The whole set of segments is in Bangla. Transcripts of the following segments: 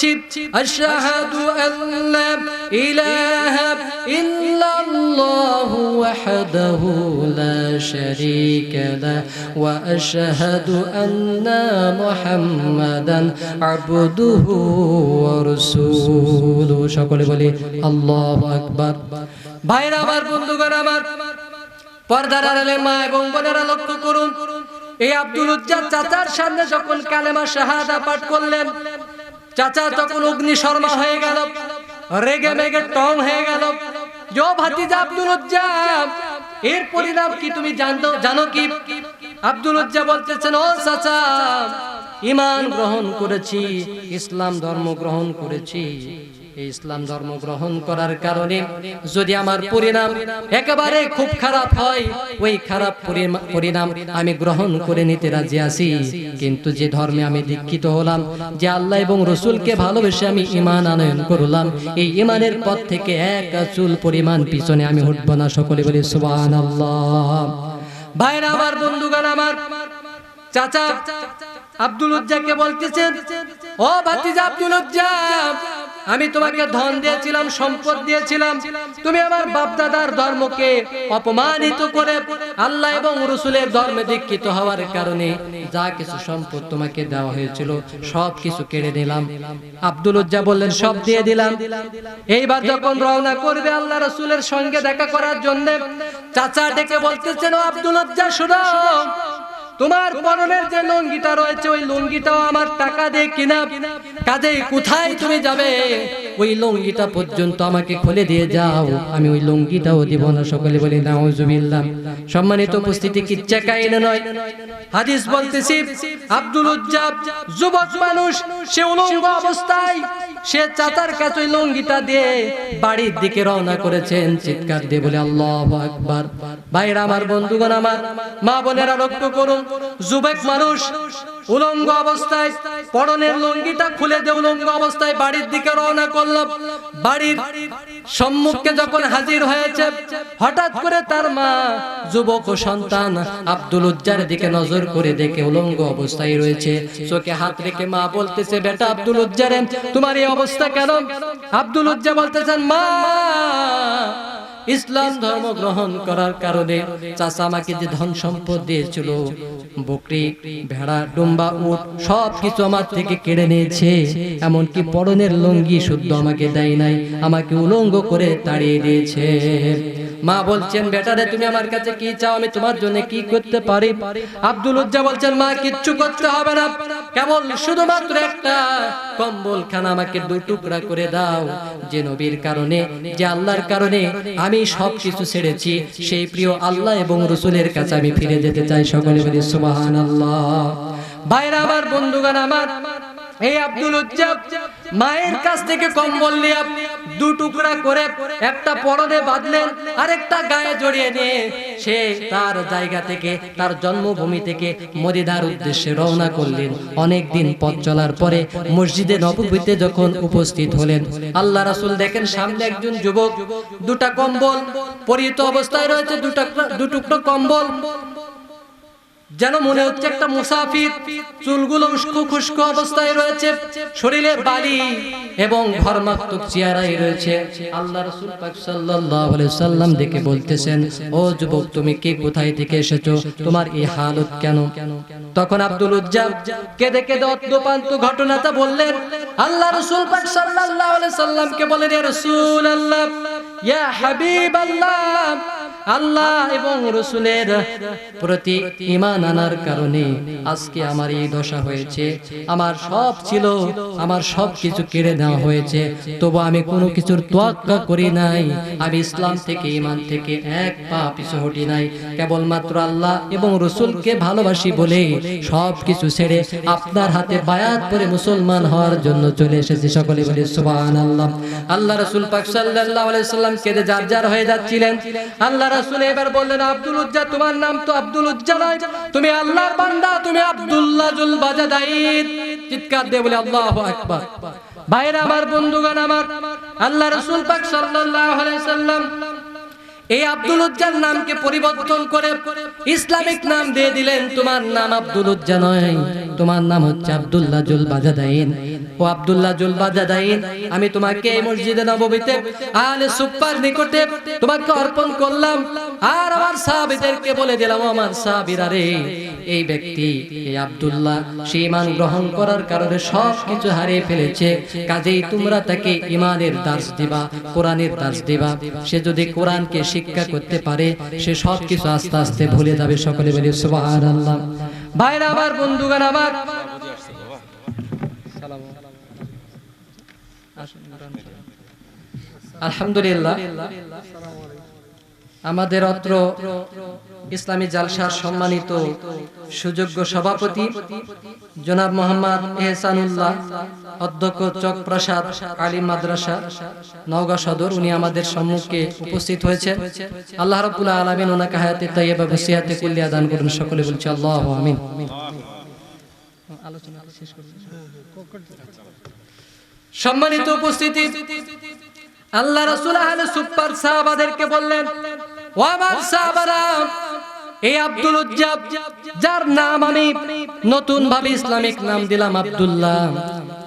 বলছি আশহাদু আল্লা ইলাহা ইল্লাল্লাহু ওয়াহদাহু লা শারীকা লাহু ওয়া আশহাদু আন্না মুহাম্মাদান আবদুহু ওয়া রাসূলুহু। সকলে বলি আল্লাহু আকবার। ভাইরা আমার, বন্ধুগণ আমার, পর্দার আড়ালে মা এবং বোনেরা লক্ষ্য করুন, এই আব্দুল উজ্জা চাচার সামনে যখন কালেমা শাহাদা পাঠ করলেন, চাচা তখন অগ্নিশর্মা হয়ে গেল, রেগে মেগে টং হয়ে গেল। যো ভাতিজা আব্দুল উজ্জা, এর পরিণাম কি তুমি জানো কি? আব্দুল উজ্জা বলতেছেন, ও চাচা, ঈমান গ্রহণ করেছি, ইসলাম ধর্ম গ্রহণ করেছি। এই ইসলাম ধর্ম গ্রহণ করার কারণে যদি আমার পরিণাম একেবারে খুব খারাপ হয়, ওই খারাপ পরিণাম আমি গ্রহণ করে নিতে রাজি আছি। কিন্তু যে ধর্মে আমি দীক্ষিত হলাম, যে আল্লাহ এবং রসুলকে ভালোবেসে আমি ঈমান আনয়ন করলাম, এই ঈমানের পথ থেকে এক চুল পরিমাণ পিছনে আমি উঠব না। সকলে বলি সুবহানাল্লাহ। ভাইরা আমার, বন্ধুগণ আমার, চাচা আব্দুল উজ্জাকে বলতেছেন, ও ভাতিজা আব্দুল উজ্জা, আমি তোমাকে ধন দিয়েছিলাম, সম্পদ দিয়েছিলাম, তুমি আমার বাপ দাদার ধর্মকে অপমানিত করে আল্লাহ এবং রাসূলের ধর্মে দীক্ষিত হওয়ার কারণে যা কিছু সম্পদ তোমাকে দেওয়া হয়েছিল সব কিছু কেড়ে নিলাম। আব্দুল উজ্জা বললেন, সব দিয়ে দিলাম। এইবার যখন রওনা করবে আল্লাহ রাসূলের সঙ্গে দেখা করার জন্য, চাচা ডেকে বলতেছেন, ও আব্দুল উজ্জা, শোনো, তোমার পরনের যে লুঙ্গিটা রয়েছে, ওই লুঙ্গিটাও আমার টাকা দিয়ে কিনা, কাজেই কোথায় তুমি যাবে ওই লুঙ্গিটা পর্যন্ত আমাকে খুলে দিয়ে যাও, আমি ওই লুঙ্গিটাও দিব না। সকলে বলি নাউজুবিল্লাহ। সম্মানিত উপস্থিতি, কিচ্ছা কাহিনী নয়, হাদিস বলতেছি। আব্দুল উজ্জা যুবক মানুষ, সে উলঙ্গ অবস্থায় সে চাচার কাছে ওই লুঙ্গিটা দিয়ে বাড়ির দিকে রওনা করেছেন, চিৎকার দিয়ে বলে আল্লাহু আকবার। ভাইরা আমার, বন্ধুগণ আমার, মা বোনেরা লক্ষ্য করুন, যুবক মানুষ উলঙ্গ অবস্থায় পরনের লুঙ্গিটা খুলে দিয়ে উলঙ্গ অবস্থায় বাড়ির দিকে রওনা করল। বাড়ির সম্মুখে যখন হাজির হয়েছে, হঠাৎ করে তার মা যুবক ও সন্তান আব্দুল উজ্জার দিকে নজর করে দেখে উলঙ্গ অবস্থায় রয়েছে। চোখে হাত রেখে মা বলতেছে, বেটা আব্দুল উজ্জা রে, তোমার এই অবস্থা কেন? আব্দুল উজ্জা বলতেছেন, মা, ইসলাম ধর্ম গ্রহণ করার কারণে চাচা আমাকে যে ধন সম্পদ দিয়েছিল, বকরি, ভেড়া, ডুম্বা, উট, সবকিছু আমার থেকে কেড়ে নিয়েছে। এমনকি পরনের লুঙ্গি শুদ্ধ আমাকে দেয় নাই, আমাকে উলঙ্গ করে তাড়িয়ে দিয়েছে। মা বলছেন, বেটারে, তুমি আমার কাছে কি চাও, আমি তোমার জন্য কি করতে পারি? আব্দুল উজ্জা বলছেন, মা, কিচ্ছু করতে হবে না, কেবল শুধুমাত্র একটা কম্বল খানা আমাকে 2 টুকরা করে দাও। যে নবীর কারণে, যে আল্লাহর কারণে আমি সবকিছু ছেড়েছি, সেই প্রিয় আল্লাহ এবং রাসূলের কাছে আমি ফিরে যেতে চাই। সকলে বলি সুবহানাল্লাহ। ভাইরা আমার, বন্ধুগণ আমার, এই আব্দুল উজ্জা মায়ের কাছ থেকে কম্বল নিয়ে 2 টুকরা করে একটা পরনে বাঁধলেন, আরেকটা গায়ে জড়িয়ে নিয়ে সে তার জায়গা থেকে, তার জন্মভূমি থেকে মদিনার উদ্দেশ্যে রওনা করলেন। অনেক দিন পথ চলার পরে মসজিদে নববীতে যখন উপস্থিত হলেন, আল্লাহ রাসূল দেখেন সামনে একজন যুবক 2টা কম্বল পরিহিত অবস্থায় রয়েছে, 2 টুকরো কম্বল, যেন মনে হচ্ছে একটা মুসাফির। চুলগুলো উস্কো খুস্কো অবস্থায় রয়েছে, শরীরে বালি এবং ঘর্মাক্ত চেহারায় রয়েছে। আল্লাহ রাসূল পাক সাল্লাল্লাহু আলাইহি সাল্লাম দেখে বলতেছেন, ও যুবক, তুমি কে, কোথায় থেকে এসেছো, তোমার এই হালত কেন? তখন আব্দুল উজ্জা কেঁদে কেঁদে অদ্যপান্ত ঘটনাটা বললেন। আল্লাহ রাসূল পাক সাল্লাল্লাহু আলাইহি সাল্লামকে বলেন, ইয়া রাসূলুল্লাহ, ইয়া হাবিবাল্লাহ, আল্লাহ এবং রাসূলের প্রতি ঈমান আনার কারণে আজকে আমার এই দশা হয়েছে। আমার সব ছিল, আমার সব কিছু কেড়ে নেওয়া হয়েছে, তবু আমি কোনো কিছুর তোয়াক্কা করি নাই। আমি ইসলাম থেকে, ঈমান থেকে এক পা পিছু হটি নাই। কেবলমাত্র আল্লাহ এবং রাসূলকে ভালোবাসি বলে সব কিছু ছেড়ে আপনার হাতে বায়াত করে মুসলমান হওয়ার জন্য চলে এসেছি। সকলে বলি সুবহানাল্লাহ। আল্লাহ রাসূল পাক সাল্লাল্লাহু আলাইহি সাল্লাম কেঁদে জারজার হয়ে যাচ্ছিলেন। আল্লাহ রাসূল এবার বললেন, আব্দুল উজ্জা, তোমার নাম তো আব্দুল উজ্জা নয়, তুমি আল্লাহর বান্দা, তুমি আব্দুল্লাহ জুল বাজাদাইন। চিৎকার দিয়ে বলে আল্লাহু আকবার। ভাইরা আমার, বন্ধুগণ আমার, আল্লাহ রাসূল পাক সাল্লাল্লাহু আলাইহি সাল্লাম এই আব্দুল উজ্জার নামকে পরিবর্তন করে ইসলামিক নাম দিয়ে দিলেন। তোমার নাম আব্দুল উজ্জা নয়, তোমার নাম হচ্ছে আব্দুল্লাহ জুল বাজাদাইন। ও আব্দুল্লাহ জুলবাদাদাইন, আমি তোমাকে এই মসজিদে নববীতে আহলে সুফফার নিকটে তোমাকে অর্পণ করলাম। আর আমার সাহাবীদেরকে বলে দিলাম, আমার সাহাবীরা রে, এই ব্যক্তি এই আব্দুল্লাহ সে ঈমান গ্রহণ করার কারণে সব কিছু হারিয়ে ফেলেছে, কাজেই তোমরা তাকে ঈমানের দার্স দিবা, কোরআনের দার্স দিবা। সে যদি কোরআনকে শিক্ষা করতে পারে সে সব কিছু আস্তে আস্তে ভুলে যাবে। সকলে বলি সুবহানাল্লাহ। ভাইরা আমার, বন্ধুগণ আমার, আলহামদুলিল্লাহ আমাদের অত্র ইসলামী জালসার সম্মানিত সুযোগ্য সভাপতি জনাব মোহাম্মদ এহসানুল্লাহ, অধ্যক্ষ চকপ্রসাদ আলিম মাদ্রাসা নওগাঁ সদর, উনি আমাদের সম্মুখে উপস্থিত হয়েছেন। আল্লাহ রাব্বুল আলামিন ওনাকে হায়াতে তাইয়্যিবা ওয়া সিহাতে কুল্লিয়া দান করুন। সকলে বলছি আল্লাহু আমিন। আলোচনা শেষ করুন। সম্মানিত উপস্থিতি, আল্লাহ রাসূল আহলে সুফফার সাহাবাদেরকে বললেন, ও আমার সাহাবারা, এই আব্দুল উজ্জা, যার নাম আমি নতুন ভাবে ইসলামিক নাম দিলাম আব্দুল্লাহ,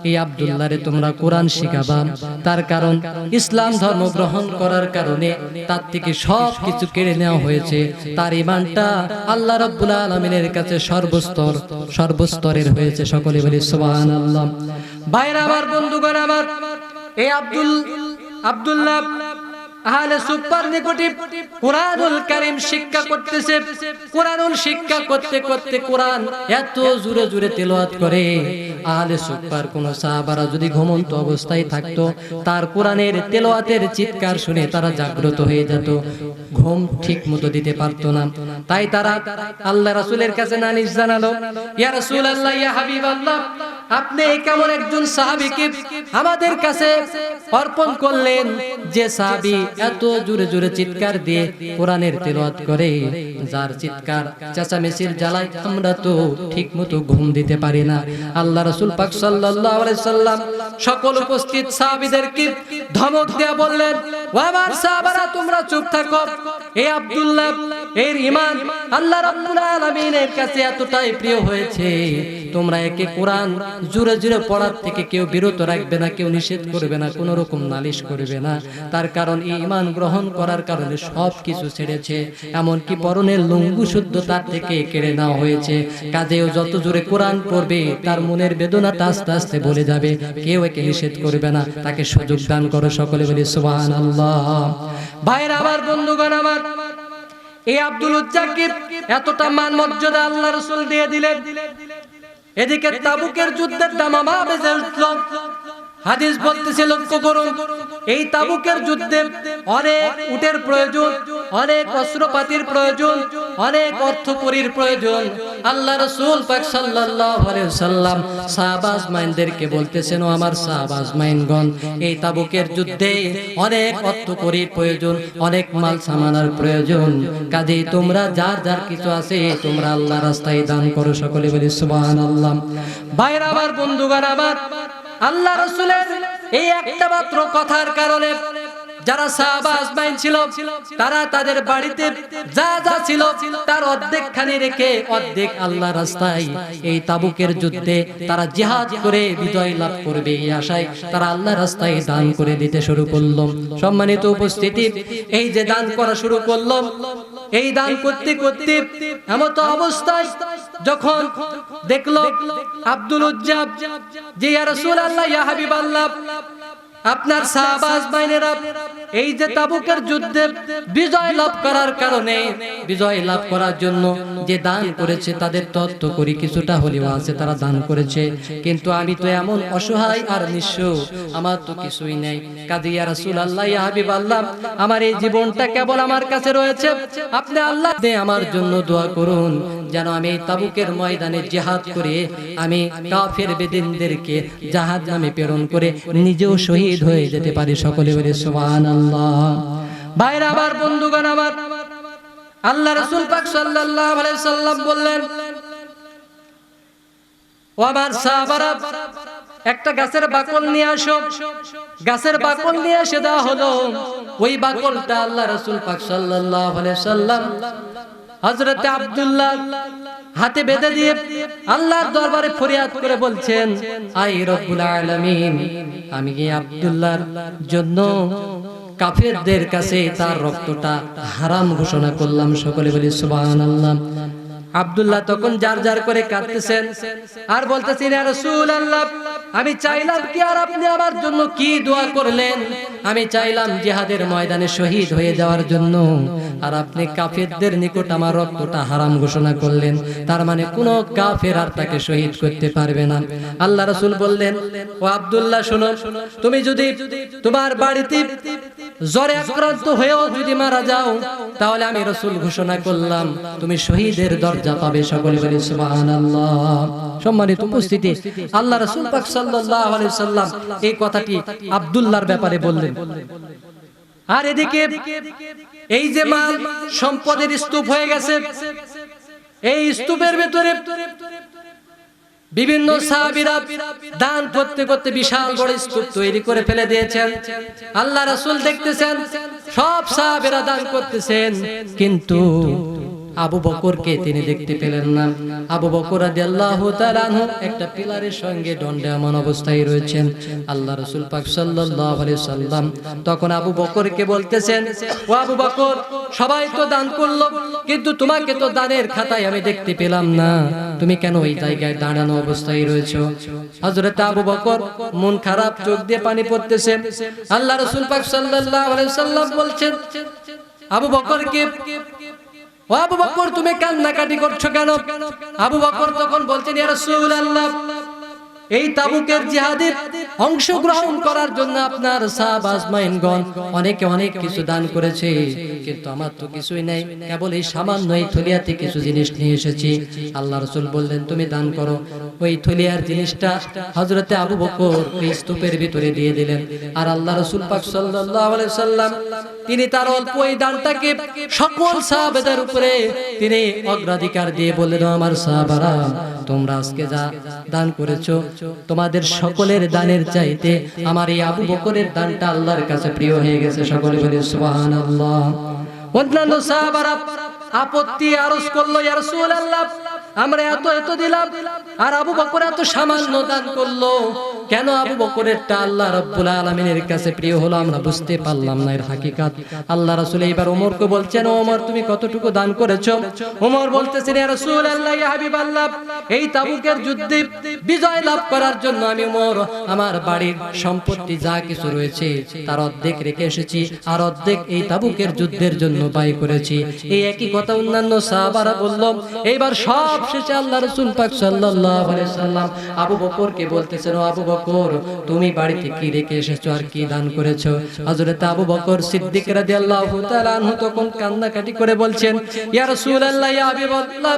এই আব্দুল্লাহরে তোমরা কোরআন শিখাবা। তার কারণ ইসলাম ধর্ম গ্রহণ করার কারণে তার থেকে সব কিছু কেড়ে নেওয়া হয়েছে। তার ঈমানটা আল্লাহ রাব্বুল আলামিনের কাছে সর্বস্তরের হয়েছে। সকলে বলি সুবহানাল্লাহ। ভাইরা আমার, বন্ধুগণ আমার, এই আব্দুল্লাহ আহলে সুফফার নিকটে কুরআনুল কারীম শিক্ষা করতেছে। কুরআনুল শিক্ষা করতে করতে কুরআন এত জোরে জোরে তেলাওয়াত করে, আহলে সুফফার কোন সাহাবারা যদি ঘুমন্ত অবস্থায় থাকতো, তার কুরআনের তেলাওয়াতের চিৎকার শুনে তারা জাগ্রত হয়ে যেত, ঘুম ঠিক মতো দিতে পারতো না। তাই তারা আল্লাহ রাসূলের কাছে নালিশ জানালো, ইয়া রাসূলুল্লাহ, ইয়া হাবিবাল্লাহ, আপনি কেমন একজন সাহাবীকে আমাদের কাছে অর্পণ করলেন, যে সাহাবী এত জোরে জোরে চিৎকার দিয়ে কোরআনের তেলাওয়াত করে, যার চিৎকার চেঁচামেচির জ্বালায় আমরা তো ঠিকমতো ঘুম দিতে পারি না। আল্লাহ রাসূল পাক সাল্লাল্লাহু আলাইহি সাল্লাম সকল উপস্থিত সাহাবীদেরকে ধমক দিয়ে বললেন, ও আমার সাহাবারা, তোমরা চুপ থাকো। এই আব্দুল্লাহ এর ঈমান আল্লাহ রাব্বুল আলামিনের কাছে এতটাই প্রিয় হয়েছে, তোমরা একে কোরআন জোরে জোরে পড়ার থেকে কেউ বিরত রাখবে না, কেউ নিষেধ করবে না, কোনো রকম নালিশ করবে না। তার কারণ এই ঈমান গ্রহণ করার কারণে সব কিছু ছেড়েছে, এমনকি পরনের লুঙ্গি শুদ্ধ তার থেকে কেড়ে নেওয়া হয়েছে। কাজেও যত জোরে কোরআন পড়বে তার মনের বেদনাটা আস্তে আস্তে বলে যাবে, কেউ একে নিষেধ করবে না, তাকে সুযোগ দান করো। সকলে বলি সুবহানাল্লাহ। ভাইরা আমার, বন্ধুগণ আমার, এই আব্দুল উজ্জাকে এতটা মান মর্যাদা আল্লাহ রাসূল দিয়ে দিলেন। এদিকে তাবুকের যুদ্ধের দামামা বেজে উঠল। হাদিস বলতেছে, লক্ষ্য করুন, এই তাবুকের যুদ্ধে অনেক উটের প্রয়োজন, অনেক অস্ত্রপাতির প্রয়োজন, অনেক অর্থকরীর প্রয়োজন। আল্লাহ রাসূল পাক সাল্লাল্লাহু আলাইহি ওয়াসাল্লাম সাহাবা আজমাইনদেরকে বলতেছেন, ও আমার সাহাবা আজমাইনগণ, এই তাবুকের যুদ্ধে অনেক অর্থকরীর প্রয়োজন, অনেক মাল সামানার প্রয়োজন, কাজেই তোমরা যার যার কিছু আছে তোমরা আল্লাহর রাস্তায় দান করো। সকলে বলি সুবহানাল্লাহ। ভাইরা আমার, বন্ধুগণ আমার, আল্লাহ রাসূলের এই একটা মাত্র কথার কারণে যারা সাহাবা আজমাইন ছিল তারা তাদের বাড়িতে যা যা ছিল তার অর্ধেক খানি রেখে অর্ধেক আল্লাহ রাস্তায় এই তাবুকের যুদ্ধে তারা জিহাদ করে বিজয় লাভ করবে এই আশায় তারা আল্লাহ রাস্তায় দান করে দিতে শুরু করলো। সম্মানিত উপস্থিতি, এই যে দান করা শুরু করলো, এই দান করতে করতে এমন অবস্থায় যখন দেখলো আব্দুল উজ্জা যে ইয়া রাসূলুল্লাহ, ইয়া হাবিবাল্লাহ, আপনার সাহাবা আজমাইনেরা এই যে তাবুকের যুদ্ধে বিজয় লাভ করার কারণে, বিজয় লাভ করার জন্য যে দান করেছে তাদের তত্ত্ব করি কিছুটা হলেও আছে, তারা দান করেছে, কিন্তু আমি তো এমন অসহায় আর নিঃস্ব, আমার তো কিছুই নেই। কাজে ইয়া রাসূলুল্লাহ, ইয়া হাবিবাল্লাহ, আমার এই জীবনটা কেবল আমার কাছে রয়েছে, আপনি আল্লাহ আমার জন্য দোয়া করুন যেন আমি এই তাবুকের ময়দানে জিহাদ করে আমি কাফের বেদিনদেরকে জাহান্নামে প্রেরণ করে নিজেও শহীদ হয়ে যেতে পারি। সকলে বলে সুবহানাল্লাহ। ভাইরা আমার, বন্ধুগণ আমার, আল্লাহ রাসূল পাক সাল্লাল্লাহু আলাইহি সাল্লাম বললেন, ও আমার সাহাবারা, একটা গাছের বাকল নিয়ে আসো। গাছের বাকল নিয়ে এসে দেওয়া হলো। ওই বাকলটা আল্লাহ রাসূল পাক সাল্লাল্লাহু আলাইহি সাল্লাম হযরত আব্দুল্লাহ হাতে বেঁধে দিয়ে আল্লাহর দরবারে ফরিয়াদ করে বলছেন, আই রব্বুল আলামিন, আমি কি আব্দুল্লাহর জন্য কাফেরদের কাছে তার রক্তটা হারাম ঘোষণা করলাম। সকলে বলি সুবহানাল্লাহ। আব্দুল্লাহ তখন জার জার করে কাঁদতেছেন আর বলতেছেন, ইয়া রাসূলুল্লাহ, আমি চাইলাম কি আর আপনি আমার জন্য কি দোয়া করলেন? আমি চাইলাম জিহাদের ময়দানে শহীদ হয়ে যাওয়ার জন্য, আর আপনি কাফেরদের নিকট আমার রক্তটা হারাম ঘোষণা করলেন। তার মানে কোনো কাফের আর তাকে শহীদ করতে পারবে না। আল্লাহ রাসূল বললেন, ও আব্দুল্লাহ শোনো, তুমি যদি তোমার বাড়িতে জ্বরে আক্রান্ত হয়েও যদি মারা যাও, তাহলে আমি রাসূল ঘোষণা করলাম তুমি শহীদের দরজা পাবে। সকলে বলি সুবহানাল্লাহ। সম্মানিত উপস্থিতি, আল্লাহ রাসূল পাক সাল্লাল্লাহু আলাইহি সাল্লাম এই কথাটি আব্দুল্লাহর ব্যাপারে বললেন। আর এদিকে এই যে মাল সম্পদের স্তূপ হয়ে গেছে, এই স্তূপের ভিতরে বিভিন্ন সাহাবীরা দান করতে করতে বিশাল বড় স্তূপ তৈরি করে ফেলে দিয়েছেন। আল্লাহ রাসূল দেখতেছেন সব সাহাবীরা দান করতেছেন, কিন্তু আবু বকরকে তিনি দেখতে পেলেন না। আবু বকর রাদিয়াল্লাহু তাআলা আনহু একটা পিলারের সঙ্গে দণ্ডায়মান অবস্থায় রয়েছেন। আল্লাহ রাসূল পাক সাল্লাল্লাহু আলাইহি সাল্লাম তখন আবু বকরকে বলতেছেন, ও আবু বকর, সবাই তো দান করলো, কিন্তু তোমাকে তো দানের খাতায় আমি দেখতে পেলাম না, তুমি কেন ওই জায়গায় দাঁড়ানো অবস্থায় রয়েছো? হযরত আবু বকর মন খারাপ, চোখ দিয়ে পানি পড়তেছে। আল্লাহ রাসূল পাক সাল্লাল্লাহু আলাইহি সাল্লাম বলছেন আবু বকরকে, ও আবু বকর, তুমি কান্নাকাটি করছো কেন? আবু বকর তখন বলছেন, ইয়া রাসূলুল্লাহ, এই তাবুকের জিহাদে অংশগ্রহণ করার জন্য আপনার সাহাবা আজমাইনগণ অনেকে অনেক কিছু দান করেছে, কিন্তু আমার তো কিছুই নাই, কেবল এই সামান্য এই থলিয়াতে কিছু জিনিস নিয়ে এসেছি। আল্লাহ রাসূল বললেন, তুমি দান করো। ওই থলিয়ার জিনিসটা হযরতে আবু বকর এই স্তূপের ভিতরে দিয়ে দিলেন। আর আল্লাহ রাসূল পাক সাল্লাল্লাহু আলাইহি সাল্লাম তিনি তার অল্প এই দানটাকে সকল সাহাবাদের উপরে তিনি অগ্রাধিকার দিয়ে বললেন, আমার সাহাবারা, তোমরা আজকে যা দান করেছো, তোমাদের সকলের দানের চাইতে আমার এই আবু বকরের দানটা আল্লাহর কাছে প্রিয় হয়ে গেছে। সকলে বলি সুবহানাল্লাহ। অন্যান্য সাহাবারা আপত্তি আরজ করলো, ইয়া রাসূলুল্লাহ, আমরা এত দিলাম আর আবু বকর এত সামান্য দান করলো, কেন আবু বকরেরটা আল্লাহ রাব্বুল আলামিনের কাছে প্রিয় হলো? আমরা বুঝতে পারলাম না এর হাকিকাত। আল্লাহ রাসূল এইবার ওমরকে বলছেন, ওমর, তুমি কতটুকু দান করেছো? ওমর বলতেছেন, ইয়া রাসূলুল্লাহ, ইয়া হাবিবাল্লাহ, এই তাবুকের যুদ্ধে বিজয় লাভ করার জন্য আমি ওমর আমার বাড়ির সম্পত্তি যা কিছু রয়েছে তার অর্ধেক রেখে এসেছি, আর অর্ধেক এই তাবুকের যুদ্ধের জন্য ব্যয় করেছি। এই একই কথা অন্যান্য সাহাবারা বলল। এইবার সব শেষে আল্লাহ রাসূল পাক সাল্লাল্লাহু আলাইহি সাল্লাম আবু বকরকে বলতেছেন, ও আবু বকর, তুমি বাড়িতে কি রেখে এসেছো আর কি দান করেছো? হযরত আবু বকর সিদ্দিক রাদিয়াল্লাহু তাআলা আনহু তখন কান্নাকাটি করে বলছেন, ইয়া রাসূলুল্লাহ, ইয়া হাবিবাল্লাহ,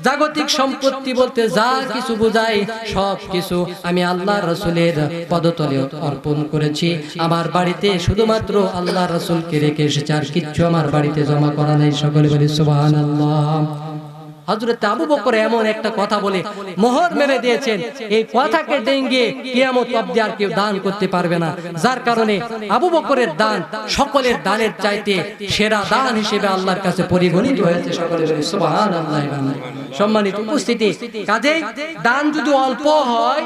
জাগতিক সম্পত্তি বলতে যা কিছু বোঝায় সব কিছু আমি আল্লাহর রাসূলের পদতলে অর্পণ করেছি। আমার বাড়িতে শুধুমাত্র আল্লাহর রাসূলকে রেখে এসেছি, আর কিচ্ছু আমার বাড়িতে জমা করা নাই। সকলে বলি সুবহানাল্লাহ। হযরত আবু বকর এমন একটা কথা বলে মোহর মেরে দিয়েছেন, এই কথাকে ডেঙ্গে কিয়ামত অবধি আর কেউ দান করতে পারবে না। যার কারণে আবু বকরের দান সকলের দানের চাইতে সেরা দান হিসেবে আল্লাহর কাছে পরিগণিত হয়েছে। সকলে বলি সুবহানাল্লাহ। সম্মানিত উপস্থিতি, কাজেই দান যদি অল্প হয়,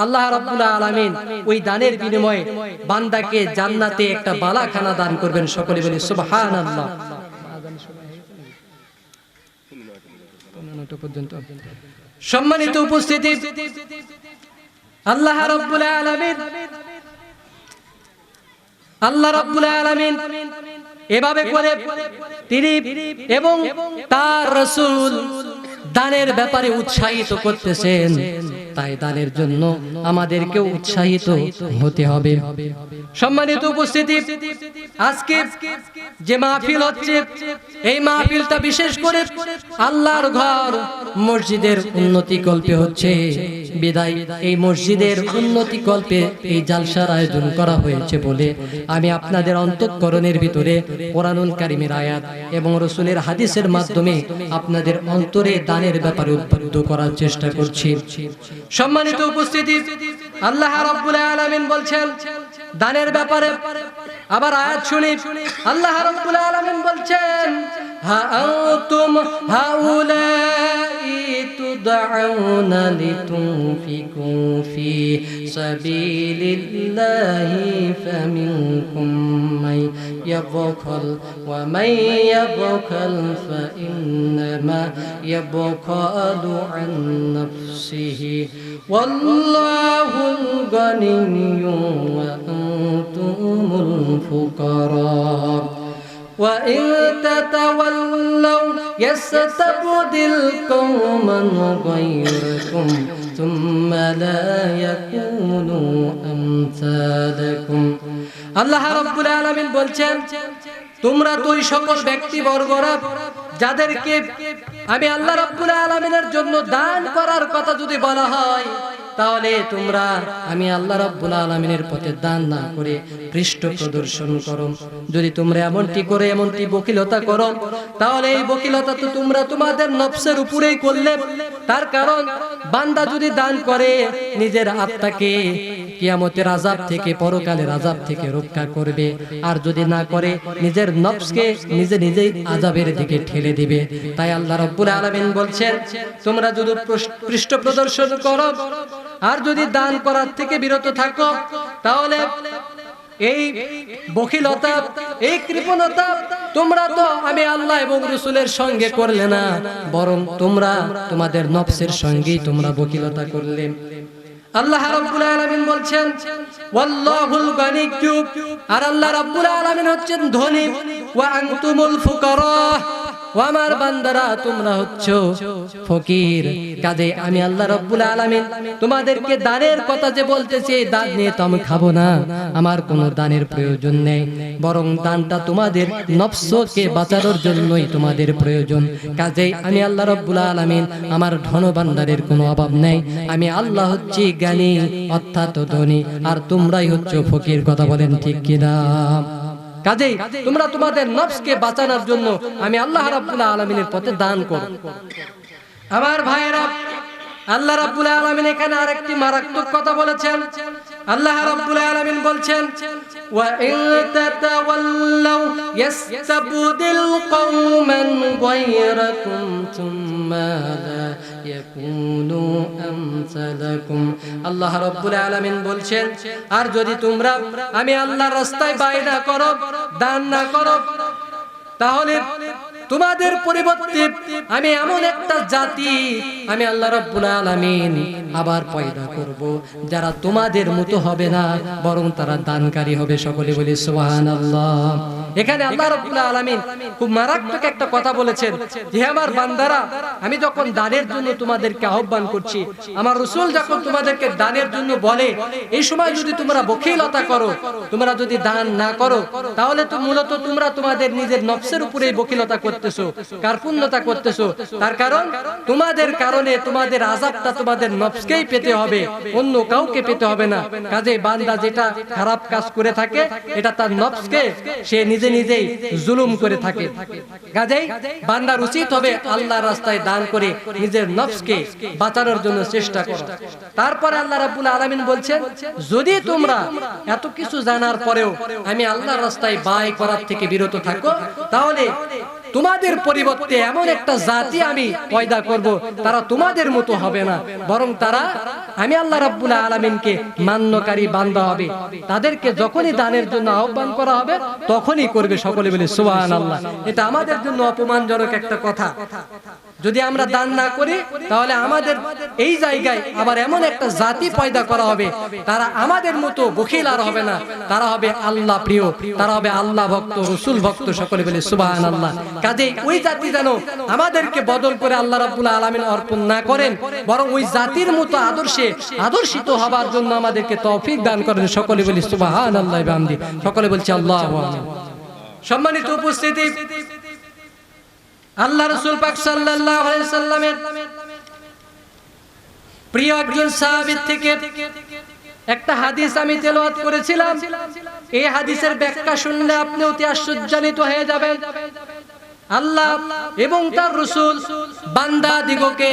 আল্লাহ রাব্বুল আলামিন ওই দানের বিনিময়ে বান্দাকে জান্নাতে একটা বালাখানা দান করবেন। সকলে বলি সুবহানাল্লাহ। সম্মানিত উপস্থিতি, আল্লাহ রাব্বুল আলামিন এভাবে করে তিনি এবং তার রাসূল দানের ব্যাপারে উৎসাহিত করতেছেন। তাই দানের জন্য আমাদেরকে উৎসাহিত হতে হবে। সম্মানিত উপস্থিতি, আজকে যে মাহফিল হচ্ছে, এই মাহফিলটা বিশেষ করে আল্লাহর ঘর মসজিদের উন্নতি কল্পে হচ্ছে। বিদায় এই মসজিদের উন্নতি কল্পে এই জালসার আয়োজন করা হয়েছে বলে আমি আপনাদের অন্তঃকরণের ভিতরে কোরআনুল কারীমের আয়াত এবং রাসূলের হাদিসের মাধ্যমে আপনাদের অন্তরে দানের ব্যাপারে উদ্বুদ্ধ করার চেষ্টা করছি। সম্মানিত উপস্থিতি, আল্লাহ রাব্বুল আলামিন বলছেন দানের ব্যাপারে, আবার আয়াত শুনি। আল্লাহ রাব্বুল আলামিন বলছেন, হা আনতুম হাউলাই تدعون لتنفقوا في سبيل الله فمنكم من يبخل ومن يبخل فإنما يبخل عن نفسه والله الغني وأنتم الفقراء وإن تتولوا يستبدل قوما غيركم ثم لا يكونوا أمثالكم আল্লাহ রাব্বুল আলামিন বলছেন তোমরা তো ওই সকল ব্যক্তিবর্গরা যাদেরকে আমি আল্লাহ রাব্বুল আলামিনের জন্য দান করার কথা যদি বলা হয় তাহলে তোমরা আমি আল্লাহ রাব্বুল আলামিনের পথে দান না করে পৃষ্ঠ প্রদর্শন করো। যদি তোমরা এমনটি করে এমনটি বকিলতা করো তাহলে এই বকিলতা তো তোমরা তোমাদের নফসের উপরেই করলে। তার কারণ বান্দা যদি দান করে নিজের আত্মাকে কিয়ামতের আযাব থেকে পরকালের আযাব থেকে রক্ষা করবে, আর যদি না করে নিজের নফসকে নিজে নিজেই আযাবের দিকে ঠেলে দিবে। তাই আল্লাহ রাব্বুল আলামিন বলছেন তোমরা যদি পৃষ্ঠ প্রদর্শন করো আর যদি দান করার থেকে বিরত থাকো তাহলে এই বখিলতা এই কৃপণতা তোমরা তো আমি আল্লাহ এবং রাসূলের সঙ্গে করলে না, বরং তোমরা তোমাদের নফসের সঙ্গেই তোমরা বখিলতা করলে। আল্লাহ রাব্বুল আলামিন বলছেন ওয়াল্লাহুল গানিয়্যু, আর আল্লাহ রাব্বুল আলামিন হচ্ছেন ধনী, ওয়া আনতুমুল ফুকারা, ও আমার বান্দারা তোমরা হচ্ছো ফকির। কাজে আমি আল্লাহ রাব্বুল আলামিন তোমাদেরকে দানের কথা যে বলতেছি, দান নিয়ে তো আমি খাবো না, আমার কোনো দানের প্রয়োজন নেই, বরং দানটা তোমাদের নফসকে বাঁচানোর জন্যই তোমাদের প্রয়োজন। কাজে আমি আল্লাহ রাব্বুল আলামিন আমার ধন ভান্ডারের কোনো অভাব নেই, আমি আল্লাহ হচ্ছি জ্ঞানী অর্থাৎ ধনী, আর তোমরাই হচ্ছো ফকির। কথা বলেন ঠিক কিনা? কাজেই তোমরা তোমাদের নফসকে বাঁচানোর জন্য আমি আল্লাহ রাব্বুল আলামিনের পথে দান করো। আমার ভাইরা, আল্লাহ রাব্বুল আলামিন এখানে আরেকটি মারাত্মক কথা বলেছেন। আল্লাহ রাব্বুল আলামিন বলছেন ওয়া ইন তাতাওয়াল্লাউ ইয়াস্তাবদিল কওমান গায়রাকুম সুম্মা লা ইয়াকুনু আমসালাকুম। আল্লাহ রাব্বুল আলামিন বলছেন আর যদি তোমরা আমি আল্লাহর রাস্তায় ব্যয় না করো, দান না করো, তাহলে তোমাদের পরিবর্তে আমি এমন একটা জাতি আমি আল্লাহ রাব্বুল আলামিন আবার পয়দা করব যারা তোমাদের মতো হবে না, বরং তারা দানকারী হবে। সকলে বলি সুবহানাল্লাহ। এখানে আল্লাহ রাব্বুল আলামিন খুব মারাত্মক একটা কথা বলেছেন যে আমার বান্দারা, আমি যখন দানের জন্য তোমাদেরকে আহ্বান করছি, আমার রাসূল যখন তোমাদেরকে দানের জন্য বলে, এই সময় যদি তোমরা বখিলতা করো, তোমরা যদি দান না করো, তাহলে তো মূলত তোমরা তোমাদের নিজের নফসের উপরেই বখিলতা করতেছো, কার্পণ্যতা করতেছো। তার কারণ তোমাদের কারণে তোমাদের আযাবটা তোমাদের নফসকেই পেতে হবে, অন্য কাউকে পেতে হবে না। কাজে বান্দা যেটা খারাপ কাজ করে থাকে এটা তার নফসকে সে নিজে নিজেই জুলুম করে থাকে। কাজেই বান্দার উচিত হবে আল্লাহর রাস্তায় দান করে নিজের নফসকে বাঁচানোর জন্য চেষ্টা করো। তারপরে আল্লাহ রাব্বুল আলামিন বলছেন যদি তোমরা এত কিছু জানার পরেও আমি আল্লাহর রাস্তায় ব্যয় করার থেকে বিরত থাকো, তাহলে তোমাদের পরিবর্তে এমন একটা জাতি আমি পয়দা করব, তারা তোমাদের মতো হবে না, বরং তারা আমি আল্লাহ রাব্বুল আলামিনকে মান্যকারী বান্দা হবে। তাদেরকে যখনই দানের জন্য আহ্বান করা হবে তখনই করবে। সকলে বলে সুবহানাল্লাহ। এটা আমাদের জন্য অপমানজনক একটা কথা। যদি আমরা দান না করি তাহলে আমাদের এই জায়গায় আবার এমন একটা জাতি পয়দা করা হবে, তারা আমাদের মতো বখিল আর হবে না, তারা হবে আল্লাহ প্রিয়, তারা হবে আল্লাহ ভক্ত, রাসূল ভক্ত। সকলে বলে সুবহানাল্লাহ। কাজেই ওই জাতি যেন আমাদেরকে বদল করে আল্লাহ রাব্বুল আলামিন অর্পণ না করেন, বরং ওই জাতির মতো আদর্শে আদর্শিত হবার জন্য আমাদেরকে তৌফিক দান করেন। সকলে বলি সুবহানাল্লাহ ওয়া বিহামদি। সকলে বলছি আল্লাহু আকবার। সম্মানিত উপস্থিতি, আল্লাহ রাসূল পাক সাল্লাল্লাহু আলাইহি সাল্লামের প্রিয় একজন সাহাবী থেকে একটা হাদিস আমি তেলাওয়াত করেছিলাম। এই হাদিসের ব্যাখ্যা শুনলে আপনি অতি আশ্চর্যান্বিত হয়ে যাবেন। আল্লাহ এবং তার রাসূল বান্দা দিগকে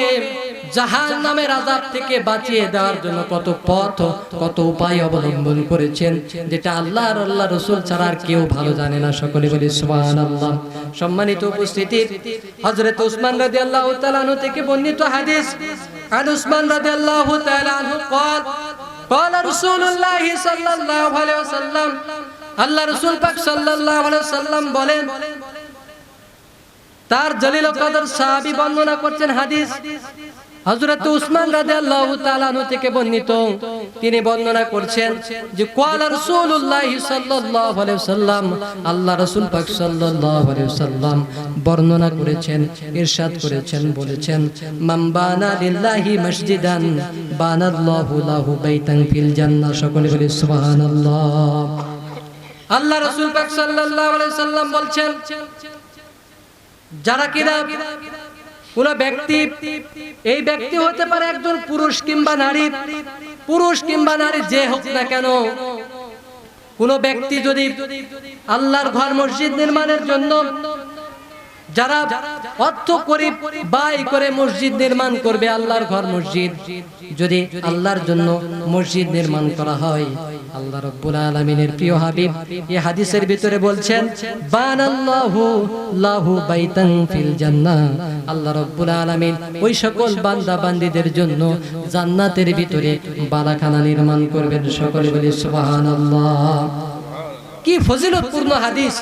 জাহান্নামের আযাব থেকে বাঁচিয়ে দেওয়ার জন্য কত পথ কত উপায় অবলম্বন করেছেন, যেটা আল্লাহ আর আল্লাহ রাসূল ছাড়া আর কেউ ভালো জানে না। সকলে বলি সুবহানাল্লাহ। সম্মানিত উপস্থিতি, হযরত উসমান রাদিয়াল্লাহু তাআলা আনহু থেকে বর্ণিত হাদিস, আন উসমান রাদিয়াল্লাহু তাআলা আনহু قال قال رسول الله صلى الله عليه وسلم, আল্লাহ রাসূল পাক সাল্লাল্লাহু আলাইহি ওয়াসাল্লাম বলেন, তার জলিল কদর সাহাবী বর্ণনা করছেন হাদিস, হযরত উসমান রাদিয়াল্লাহু তাআলা আনহু থেকে বর্ণিত, তিনি বর্ণনা করছেন যে ক্বালা রাসূলুল্লাহ সাল্লাল্লাহু আলাইহি ওয়াসাল্লাম, আল্লাহ রাসূল পাক সাল্লাল্লাহু আলাইহি ওয়াসাল্লাম বর্ণনা করেছেন, ইরশাদ করেছেন, বলেছেন, মান বানা লিল্লাহি মসজিদান বানাল্লাহু লাহু বাইতান ফিল জান্নাহ। সকলে বলি সুবহানাল্লাহ। আল্লাহ রাসূল পাক সাল্লাল্লাহু আলাইহি ওয়াসাল্লাম বলছেন, যারা কিনা কোন ব্যক্তি, এই ব্যক্তি হতে পারে একজন পুরুষ কিংবা নারী, পুরুষ কিংবা নারী যে হোক না কেন, কোন ব্যক্তি যদি আল্লাহর ঘর মসজিদ নির্মাণের জন্য যারা অর্থ করে ব্যয় করে মসজিদ নির্মাণ করবে, আল্লাহর ঘর মসজিদ যদি আল্লাহর জন্য মসজিদ নির্মাণ করা হয়, আল্লাহ রাব্বুল আলামিনের প্রিয় হাবিব এই হাদিসের ভিতরে বলছেন, বানাল্লাহু লাহু বাইতান ফিল জান্নাহ, আল্লাহ রাব্বুল আলামিন ওই সকল বান্দা বান্দীদের জন্য জান্নাতের ভিতরে বালাখানা নির্মাণ করবেন। সকলে বলি সুবহানাল্লাহ। কি ফজিলতপূর্ণ হাদিস!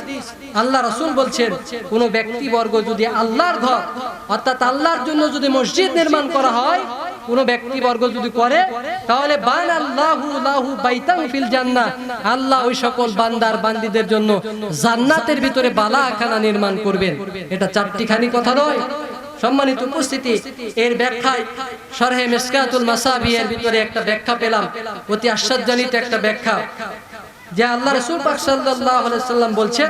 আল্লাহ রাসূল বলছেন, কোন ব্যক্তিবর্গ যদি আল্লাহর ঘর অর্থাৎ আল্লাহর জন্য যদি মসজিদ নির্মাণ করা হয়, কোন ব্যক্তিবর্গ যদি করে, তাহলে বানাল্লাহু লাহু বাইতান ফিল জান্নাহ, আল্লাহ ওই সকল বান্দার বান্দীদের জন্য জান্নাতের ভিতরে বালাখানা নির্মাণ করবেন। এটা চারটিখানি কথা নয়। সম্মানিত উপস্থিতি, এর ব্যাখ্যায় শরহে মিসকাতুল মাসাবি এর ভিতরে একটা ব্যাখ্যা পেলাম, অতি আশ্চর্যজনক একটা ব্যাখ্যা, যে আল্লাহ রাসূল পাক সাল্লাল্লাহু আলাইহি ওয়াসাল্লাম বলছেন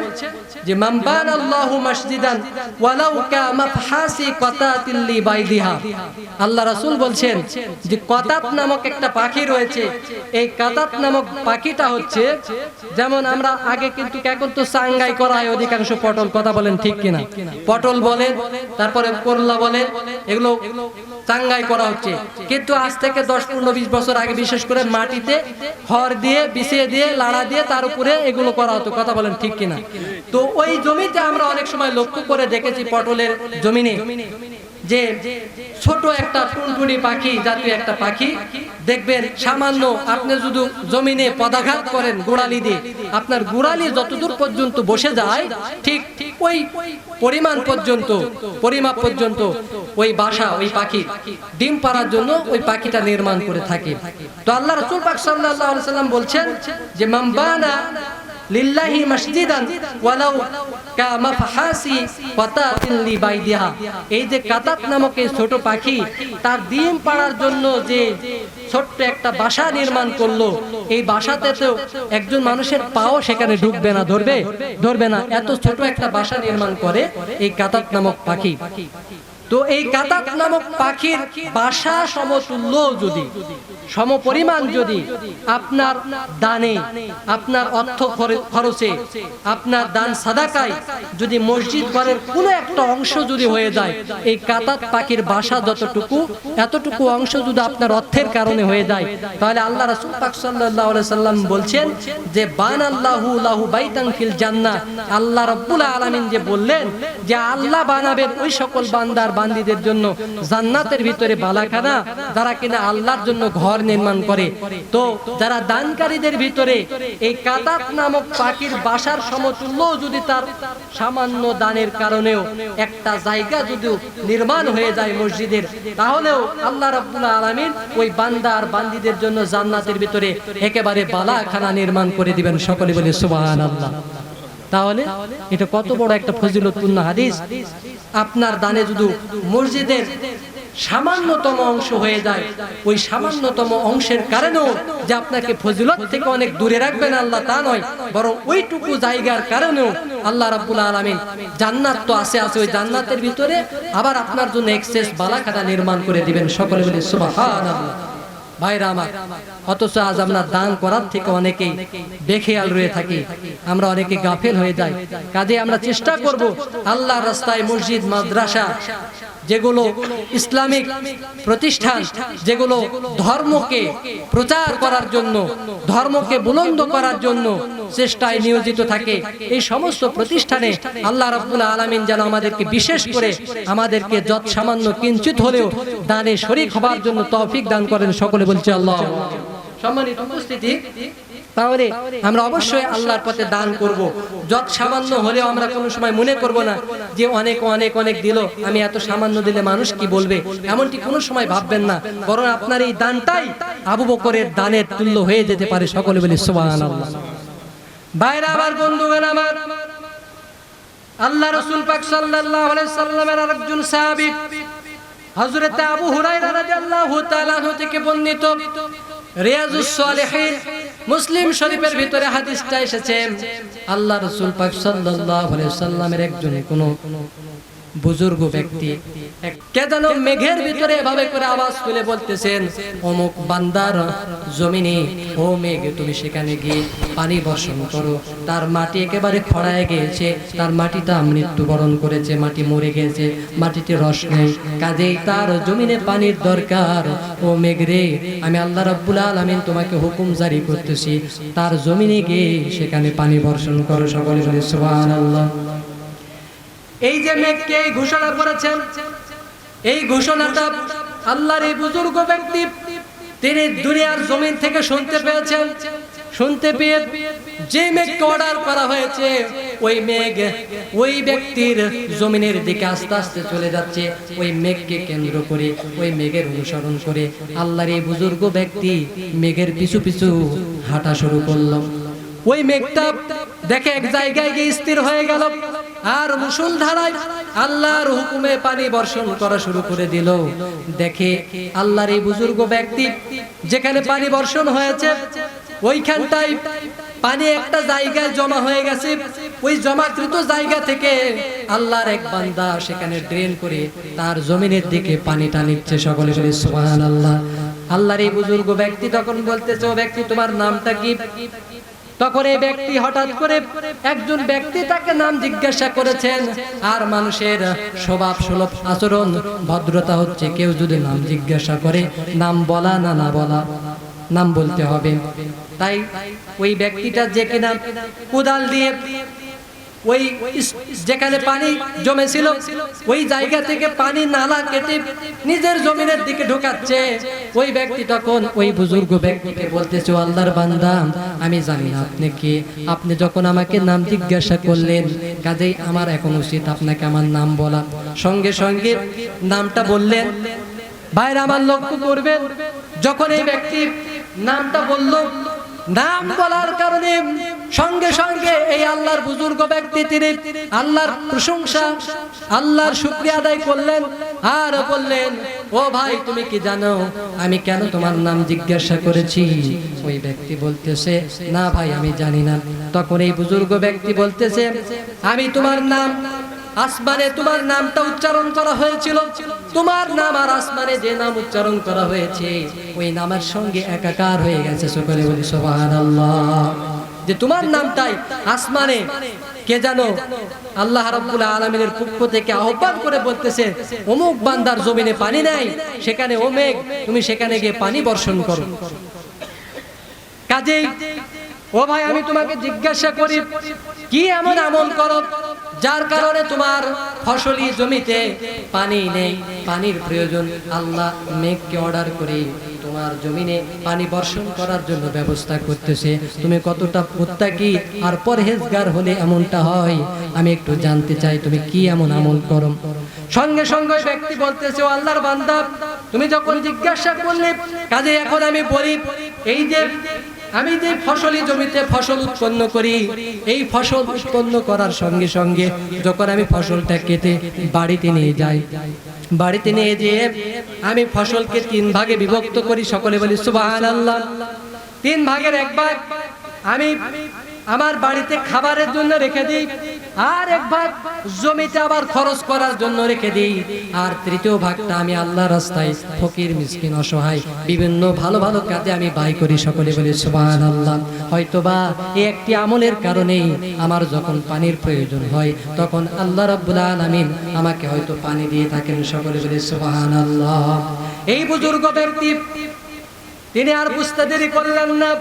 যে মান বানাল্লাহু মসজিদান ওয়ালাউ কা মাফহাসি কাতাতিল লিবাইদিহা। আল্লাহ রাসূল বলছেন যে কাতাত নামক একটা পাখি রয়েছে, এই কাতাত নামক পাখিটা হচ্ছে, যেমন আমরা আগে কিন্তু এখন তো সাঙ্গাই করা হয় অধিকাংশ পটল, কথা বলেন ঠিক কিনা, পটল বলেন, তারপরে করলা বলেন, এগুলো চাঙ্গাই করা হচ্ছে, কিন্তু আজ থেকে 10-15-20 বছর আগে বিশেষ করে মাটিতে খড় দিয়ে বিছিয়ে দিয়ে লাড়া দিয়ে তার উপরে এগুলো করা হতো, কথা বলেন ঠিক কিনা। তো ওই জমিতে আমরা অনেক সময় লক্ষ্য করে দেখেছি, পটলের জমিনে যে ছোট একটা টুনটুনি পাখি জাতীয় একটা পাখি দেখবেন, সামান্য আপনি যদি জমিনে পদাঘাত করেন গোড়ালি দিয়ে, আপনার গোড়ালি যতদূর পর্যন্ত বসে যায় ঠিক ওই পরিমাণ পর্যন্ত, পরিমাপ পর্যন্ত ওই বাসা, ওই পাখি ডিম পাড়ার জন্য ওই পাখিটা নির্মাণ করে থাকে। তো আল্লাহ রাসূল পাক সাল্লাল্লাহু আলাইহি ওয়াসাল্লাম বলছেন যে মান বানা লিল্লাহি মসজিদান ওয়ালাউ কা মাফহাসি কাতাতিন লিবাইদিহা, এই যে কাতাত নামক এই ছোট পাখি তার ডিম পাড়ার জন্য যে ছোট্ট একটা বাসা নির্মাণ করলো, এই বাসাতে তো একজন মানুষের পাও সেখানে ঢুকবে না, ধরবে না, এত ছোট একটা বাসা নির্মাণ করে এই কাতাত নামক পাখি। তো এই কাতাত নামক পাখির বাসা সমতুল্য যদি, সমপরিমাণ যদি আপনার দানে, আপনার অর্থ খরচে, আপনার দান সাদাকায় যদি মসজিদ ঘরের কোনো একটা অংশ যদি হয়ে যায়, এই কাতাত পাখির বাসা যতটুকু, এতটুকু অংশ যদি আপনার অর্থের কারণে হয়ে যায়, তাহলে আল্লাহ রাসূল পাক সাল্লাল্লাহু আলাইহি সাল্লাম বলছেন যে বানাল্লাহু লাহু বাইতান ফিল জান্নাহ, আল্লাহ রাব্বুল আলামিন যে বললেন যে আল্লাহ বানাবেন ওই সকল বান্দার বান্দীদের জন্য জান্নাতের ভিতরে বালাখানা, যারা কিনা আল্লাহর জন্য ঘর নির্মাণ করে। তো যারা দানকারীদের ভিতরে এই কাতাত নামক পাখির বাসার সমতুল্য যদি তার সামান্য দানের কারণেও একটা জায়গা যদি নির্মাণ হয়ে যায় মসজিদের, তাহলেও আল্লাহ রাব্বুল আলামিন ওই বান্দা আর বান্দীদের জন্য জান্নাতের ভিতরে একেবারে বালাখানা নির্মাণ করে দিবেন। সকলে বলে সুবহানাল্লাহ। তাহলে এটা কত বড় একটা ফজিলতপূর্ণ হাদিস! আপনার দানে যদি মসজিদের সামান্যতম অংশ হয়ে যায়, ওই সামান্যতম অংশের কারণেও যে আপনাকে ফজিলত থেকে অনেক দূরে রাখবেন আল্লাহ, তা নয়, বরং ওইটুকু জায়গার কারণেও আল্লাহ রাব্বুল আলামিন, জান্নাত তো আছে, ওই জান্নাতের ভিতরে আবার আপনার জন্য এক্সেস বালাখানা নির্মাণ করে দিবেন। সকলে বলে সুবহানাল্লাহ। ভাইরা আমার, অথচ আজ আমরা দান করার থেকে অনেকেই বেখেয়াল রয়ে থাকি, আমরা অনেকে গাফেল হয়ে যাই। কাজে আমরা চেষ্টা করব আল্লাহর রাস্তায় মসজিদ, মাদ্রাসা, যেগুলো ইসলামিক প্রতিষ্ঠান, যেগুলো ধর্মকে প্রচার করার জন্য, ধর্মকে বুলন্দ করার জন্য চেষ্টায় নিয়োজিত থাকে, এই সমস্ত প্রতিষ্ঠানে আল্লাহ রাব্বুল আলামিন যেন আমাদেরকে বিশেষ করে আমাদেরকে যত সামান্য কিঞ্চিত হলেও দানে শরীক হবার জন্য তৌফিক দান করেন। সকলে বলছে আল্লাহ। সম্মানিত উপস্থিতি, তাহলে আমরা অবশ্যই আল্লাহর পথে দান করব। যত সামান্য হলেও আমরা কোনো সময় মনে করব না যে অনেক অনেক অনেক দিল, আমি এত সামান্য দিলে মানুষ কি বলবে, এমনটি কোনো সময় ভাববেন না। বরং আপনার এই দানটাই আবু বকরের দানের তুল্য হয়ে যেতে পারে। সকলে বলি সুবহানাল্লাহ। ভাইরা আমার, বন্ধুগণ আমার, আল্লাহ রাসূল পাক সাল্লাল্লাহু আলাইহি সাল্লামের আরেকজন সাহাবী হযরত আবু হুরায়রা রাদিয়াল্লাহু তাআলা থেকে বর্ণিত, রিয়াজুস সালিহিন মুসলিম শরীফের ভিতরে হাদিসটা এসেছে। আল্লাহ রাসূল পাক সাল্লাল্লাহু আলাইহি সাল্লামের একজন কোন বুজুর্গ ব্যক্তি কে যেন মেঘের ভিতরে এভাবে করে আওয়াজ তুলে বলতেছেন, অমুক বান্দার জমিনে, ও মেঘ তুমি সেখানে গিয়ে পানি বর্ষণ করো। তার মাটি একেবারে খড়ায় গিয়েছে, তার মাটিটা মৃত্যুবরণ করেছে, মাটি মরে গেছে, মাটিতে রস নেই, কাজেই তার জমিনে পানির দরকার। ও মেঘ রে, আমি আল্লাহ রাব্বুল আলামিন তোমাকে হুকুম জারি করতেছি, তার জমিনে গিয়ে সেখানে পানি বর্ষণ করো। সকলে বলে সুবহানাল্লাহ। এই যে মেঘকে এই ঘোষণা করেছেন, এই ঘোষণাটা আল্লাহর এই বুজুর্গ ব্যক্তি তিনি দুনিয়ার জমিন থেকে শুনতে পেয়েছেন। শুনতে পেয়ে যে মেঘকে অর্ডার করা হয়েছে, ওই মেঘ ওই ব্যক্তির জমিনের দিকে আস্তে আস্তে চলে যাচ্ছে। ওই মেঘকে কেন্দ্র করে, ওই মেঘের অনুসরণ করে আল্লাহর এই বুজুর্গ ব্যক্তি মেঘের পিছু পিছু হাঁটা শুরু করলো। ওই মেঘটা দেখে এক জায়গায় গিয়ে স্থির হয়ে গেল, আর মুষলধারায় আল্লাহর হুকুমে পানি বর্ষণ করা শুরু করে দিল। দেখে আল্লাহর এই বুজুর্গ ব্যক্তি যেখানে পানি বর্ষণ হয়েছে, ওইখানটায় পানি একটা জায়গায় জমা হয়ে গেছে। ওই জমাকৃত জায়গা থেকে আল্লাহর এক বান্দা সেখানে ড্রেন করে তার জমিনের দিকে পানিটা নিচ্ছে। সকলে বলে সুবহানাল্লাহ। আল্লাহর এই বুজুর্গ ব্যক্তি তখন বলতেছে, ও ব্যক্তি তোমার নামটা কি? তখন এই ব্যক্তি হঠাৎ করে একজন ব্যক্তি তাকে নাম জিজ্ঞাসা করেছেন। আর মানুষের স্বভাব সুলভ আচরণ ভদ্রতা হচ্ছে, কেউ যদি নাম জিজ্ঞাসা করে নাম বলা না বলা, নাম বলতে হবে। তাই ওই ব্যক্তিটা যে কিনা কোদাল দিয়ে ওই যেখানে পানি জমেছিল ওই জায়গা থেকে পানি নালা কেটে নিজের জমিনের দিকে ঢোকাচ্ছে, ওই ব্যক্তি তখন ওই বুজুর্গ ব্যক্তিকে বলতেছে, আল্লাহর বান্দা, আমি জানি না আপনি কে, আপনি যখন আমাকে নাম জিজ্ঞাসা করলেন, কাজেই আমার এখন উচিত আপনাকে আমার নাম বলা। সঙ্গে সঙ্গে নামটা বললেন। ভাইরা আমার, লক্ষ্য করবেন, যখন এই ব্যক্তি নামটা বলল, নাম বলার কারণে সঙ্গে সঙ্গে এই আল্লাহর বুজুর্গ ব্যক্তি তিনি আল্লাহর প্রশংসা, আল্লাহর শুকরিয়া আদায় করলেন আর বললেন, ও ভাই তুমি কি জানো আমি কেন তোমার নাম জিজ্ঞাসা করেছি? ওই ব্যক্তি বলতেছে, না ভাই আমি জানি না। তখন এই বুজুর্গ ব্যক্তি বলতেছে, আমি তোমার নাম, আসমানে তোমার নামটা উচ্চারণ করা হয়েছিল, তোমার নাম আর আসমানে যে নাম উচ্চারণ করা হয়েছে ওই নামের সঙ্গে একাকার হয়ে গেছে। সকলে বলি সুবহানাল্লাহ। যে তোমার নামটাই আসমানে কে জানো আল্লাহ রাব্বুল আলামিনের পক্ষ থেকে আহ্বান করে বলতেছে, অমুক বান্দার জমিনে পানি নাই, সেখানে ও মেঘ তুমি সেখানে গিয়ে পানি বর্ষণ করো। কাজেই ও ভাই, আমি তোমাকে জিজ্ঞাসা করি, কি এমন আমল করো যার কারণে তোমার ফসলি জমিতে পানি নেই, পানির প্রয়োজন? আল্লাহ মেঘকে অর্ডার করে তোমার জমিনে পানি বর্ষণ করার জন্য ব্যবস্থা করতেছে। তুমি কতটা মুত্তাকি আর পরহেজগার হলে এমনটা হয়, আমি একটু জানতে চাই তুমি কি এমন আমল করো? সঙ্গে সঙ্গে ব্যক্তি বলতেছে, ও আল্লাহর বান্দা, তুমি যখন জিজ্ঞাসা করলে, কাজে এখন আমি বলি, এই যে আমি যে ফসলি জমিতে ফসল উৎপন্ন করি, এই ফসল উৎপন্ন করার সঙ্গে সঙ্গে যখন আমি ফসলটা কেটে বাড়িতে নিয়ে যাই, বাড়িতে নিয়ে যেয়ে আমি ফসলকে 3 ভাগে বিভক্ত করি। সকলে বলি সুবহানাল্লাহ। 3 ভাগের 1 ভাগ আমি আমার বাড়িতে খাবারের জন্য রেখে দিই, আর এক ভাগ জমিতে আবার খরচ করার জন্য রেখে দিই, আর তৃতীয় ভাগটা আমি আল্লাহর রাস্তায় ফকির মিসকিন অসহায় বিভিন্ন ভালো ভালো কাজে আমি ব্যয় করি। সকলে বলি সুবহানাল্লাহ। হয়তোবা এই একটি আমলের কারণেই আমার যখন পানির প্রয়োজন হয় তখন আল্লাহ রাব্বুল আলামিন আমাকে হয়তো পানি দিয়ে থাকেন। সকলে বলি সুবহানাল্লাহ। এই বুজুর্গ ব্যক্তি তিনি আর বুঝতে দেরি করলেন না,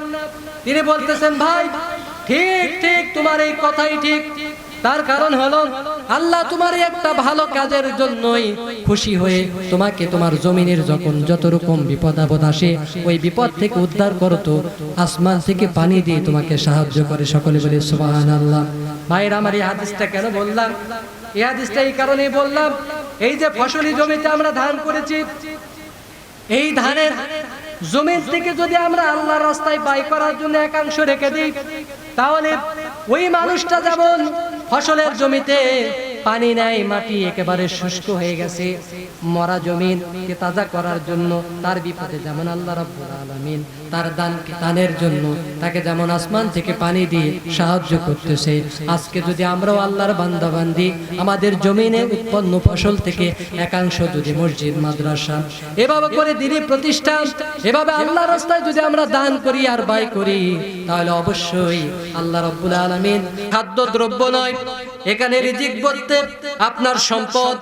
তিনি বলতেছেন ভাই ঠিক ঠিক তোমার এই কথাই ঠিক। তার কারণ হলো আল্লাহ তোমার একটা ভালো কাজের জন্যই খুশি হয়ে তোমাকে তোমার জমিনের যখন যত রকম বিপদ আপদ আসে ওই বিপদ থেকে উদ্ধার করতো আসমান থেকে পানি দিয়ে তোমাকে সাহায্য করে। সকলে বলে সুবহানাল্লাহ। ভাইরা আমার এই হাদিসটা কেন বললাম? এই হাদিসটা এই কারণেই বললাম, এই যে ফসলি জমিতে আমরা ধান করেছি, এই ধানের জমিন থেকে যদি আমরা আল্লাহর রাস্তায় ব্যয় করার জন্য একাংশ রেখে দিই, তাহলে ওই মানুষটা যেমন ফসলের জমিতে পানি নাই, মাটি একেবারে শুষ্ক হয়ে গেছে, মরা জমিনকে তাজা করার জন্য তার বিপদে যেমন আল্লাহ রাব্বুল আলামিন তার দানের জন্য তাকে যেমন আসমান থেকে পানি দিয়ে সাহায্য করতেছে, আজকে যদি আমরাও আল্লাহর বান্দাবান্দি আমাদের জমিনে উৎপন্ন ফসল থেকে একাংশ যদি মসজিদ মাদ্রাসা এভাবে করে দিনী প্রতিষ্ঠান এভাবে আল্লাহর রাস্তায় যদি আমরা দান করি আর ব্যয় করি, তাহলে অবশ্যই আল্লাহ রাব্বুল আলামিন খাদ্য দ্রব্য নয়, এখানে রিজিক বলতে আপনার সম্পদ,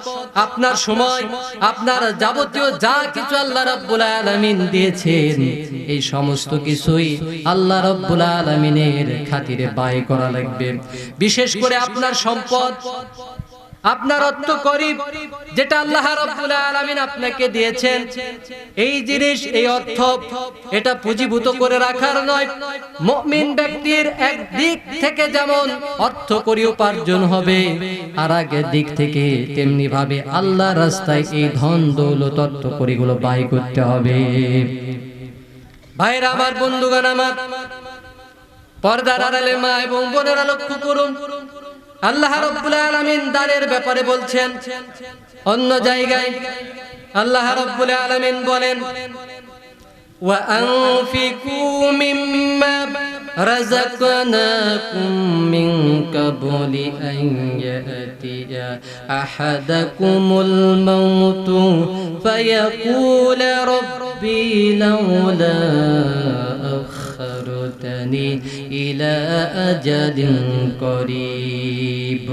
আপনার সময়, আপনার যাবতীয় যা কিছু আল্লাহ রাব্বুল আলামিন দিয়েছেন এই সমস্ত কিছুই আল্লাহ রাব্বুল আলামিনের খাতিরে ব্যয় করা লাগবে। বিশেষ করে আপনার সম্পদ, আপনার অর্থ করিব যেটা আল্লাহ রাব্বুল আলামিন আপনাকে দিয়েছেন, এই জিনিস এই অর্থ এটা পুঁজিভূত করে রাখার নয়। মুমিন ব্যক্তির এক দিক থেকে যেমন অর্থ করি উপার্জন হবে, আর আগের দিক থেকে তেমনি ভাবে আল্লাহর রাস্তায় এই ধন দৌলত অর্থ করিগুলো ব্যয় করতে হবে। ভাইরা আমার, বন্ধুগণ আমার, পর্দার আড়ালে মা এবং বোনেরা লক্ষ্য করুন, আল্লাহ রাব্বুল আলামিন দানের ব্যাপারে বলছেন। অন্য জায়গায় আল্লাহ রাব্বুল আলামিন বলেন ওয়া আনফিকু মিম্মা রাযাকনাকুম মিন ক্বাবলি আন ইয়াতিয়া আহাদাকুমুল মাউতু ফায়াকুলা রাব্বি লাউলা أخرتني إلى أجل قريب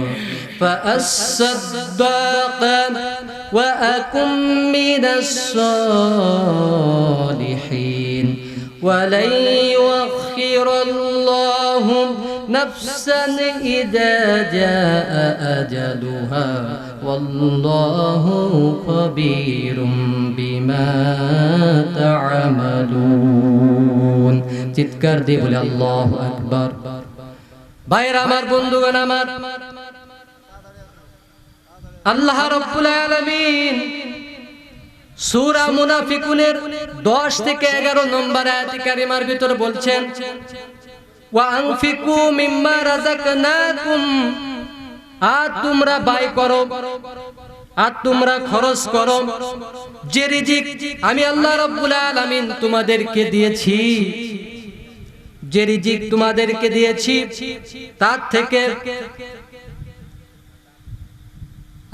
فأصدق وأكن من الصالحين ولن يؤخر الله نفسا إذا جاء أجلها والله خبير بما تعملون। চিৎকার দিয়ে বলে আল্লাহু আকবার। ভাইরা আমার, বন্ধুগণ আমার, আল্লাহ রাব্বুল আলামিন সূরা মুনাফিকুনের 10 থেকে 11 নম্বর আয়াত কারিমার ভিতর বলছেন ওয়া আনফিকু মিম্মা রাযাকনাকুম, আর তোমরা ব্যয় করো, আর তোমরা খরচ করো যে রিজিক আমি আল্লাহ রাব্বুল আলামিন তোমাদেরকে দিয়েছি, যে রিজিক তোমাদেরকে দিয়েছি তার থেকে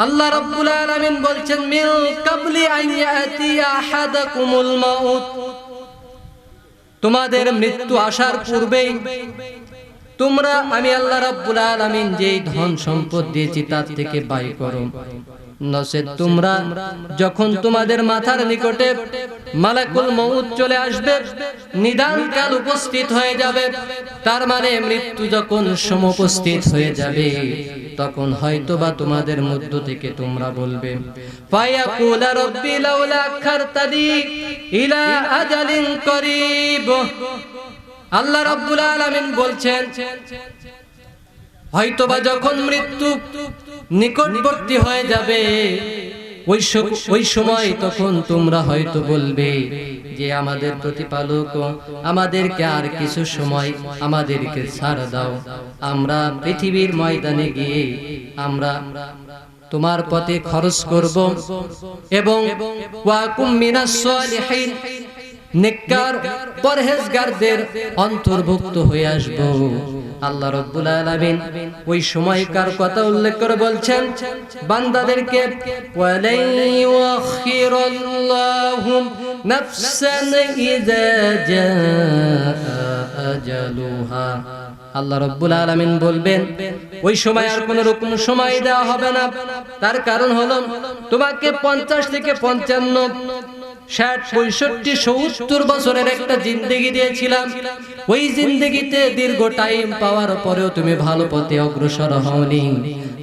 আল্লাহ রাব্বুল আলামিন বলছেন মিন ক্বাবলি আন ইয়াতিয়া আহাদাকুমুল মাউত, তোমাদের মৃত্যু আসার পূর্বেই তোমরা আমি আল্লাহ রাব্বুল আলামিন যেই ধন সম্পদ দিয়েছি তার থেকে ব্যয় করো, নচেত তোমরা যখন তোমাদের মাথার নিকটে মালাকুল মউত চলে আসবে, নিদান কাল উপস্থিত হয়ে যাবে, তার মানে মৃত্যু যখন সমুপস্থিত হয়ে যাবে তখন হয়তোবা তোমাদের মধ্য থেকে তোমরা বলবে ফায়াকুলা রাব্বি লাউলা আখারতানি ইলা আজালিন করিব। আল্লাহ রাব্বুল আলামিন বলছেন হয়তোবা যখন মৃত্যু নিকটবর্তী হয়ে যাবে ওই সময় তখন তোমরা হয়তো বলবে যে আমাদের প্রতিপালক আমাদেরকে আর কিছু সময় আমাদেরকে ছাড় দাও, আমরা পৃথিবীর ময়দানে গিয়ে আমরা তোমার পথে খরচ করব এবং ওয়াকুম মিনাস সালিহিন, নেককার পরহেজগারদের অন্তর্ভুক্ত হয়ে আসব। আল্লাহ রাব্বুল আলামিন ওই সময়কার কথা উল্লেখ করে বলছেন বান্দাদেরকে, ওয়ালাই ইউখিরুল্লাহু নাফসান ইযা জাআ আজালুহা। আল্লাহ রাব্বুল আলামিন বলবেন ওই সময় আর কোন রকম সময় দেওয়া হবে না। তার কারণ হলো তোমাকে 50 থেকে 55 60 65 70 বছরের একটা জিন্দেগি দিয়েছিলাম। ওই জিন্দেগিতে দীর্ঘ টাইম পাওয়ার পরেও তুমি ভালো পথে অগ্রসর হওনি।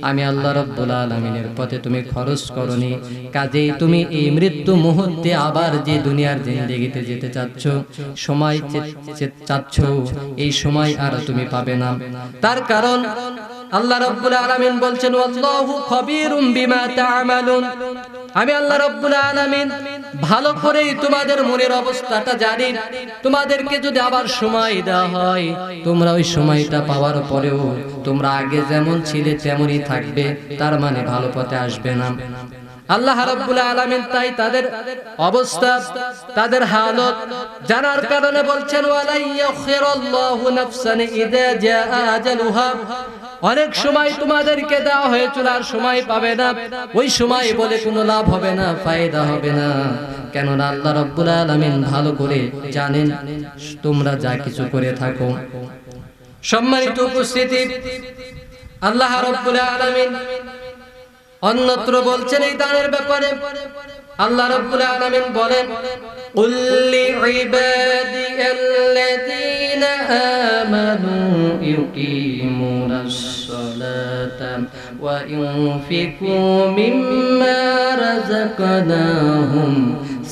আমি আল্লাহ রাব্বুল আলামিনের পথে তুমি খরচ করনি। কাজেই তুমি এই মৃত্যু মুহূর্তে আবার যে দুনিয়ার জিন্দেগিতে যেতে চাচ্ছ, সময় চাচ্ছ, এই সময় আর তুমি পাবে না। তার কারণ আল্লাহ রাব্বুল আলামিন বলছেন, আল্লাহু খবীরুম বিমা তা'মালুন। আমি আল্লাহ রাব্বুল আলামিন ভালো করেই তোমাদের মনের অবস্থাটা জানি। তোমাদেরকে যদি আবার সময় দেওয়া হয়, তোমরা ওই সময়টা পাওয়ার পরেও তোমরা আগে যেমন ছিলে তেমনই থাকবে, তার মানে ভালো পথে আসবে না। আল্লাহ রাব্বুল আলামিন তাই তাদের অবস্থা, তাদের হালত জানার কারণে বলছেন, ওয়ালা ইয়াখিরুল্লাহু নাফসান ইযা জাআ আজালুহা। অনেক সময় তোমাদেরকে দেওয়া হয়েছিল, আর সময় পাবে না। ওই সময় বলে কোনো লাভ হবে না, ফায়দা হবে না। কেননা আল্লাহ রাব্বুল আলামিন ভালো করে জানেন তোমরা যা কিছু করে থাকো। সম্মানিত উপস্থিতি, আল্লাহ রাব্বুল আলামিন অন্যত্র বলছেন এই দানের ব্যাপারে। আল্লাহ রাব্বুল আলামিন বলেন, কুল লিইবাদিয়াল্লাযীনা আমানু ইউকিমুনাস সালাতা ওয়া ইউনফিকু মিম্মা রাযাকনাহুম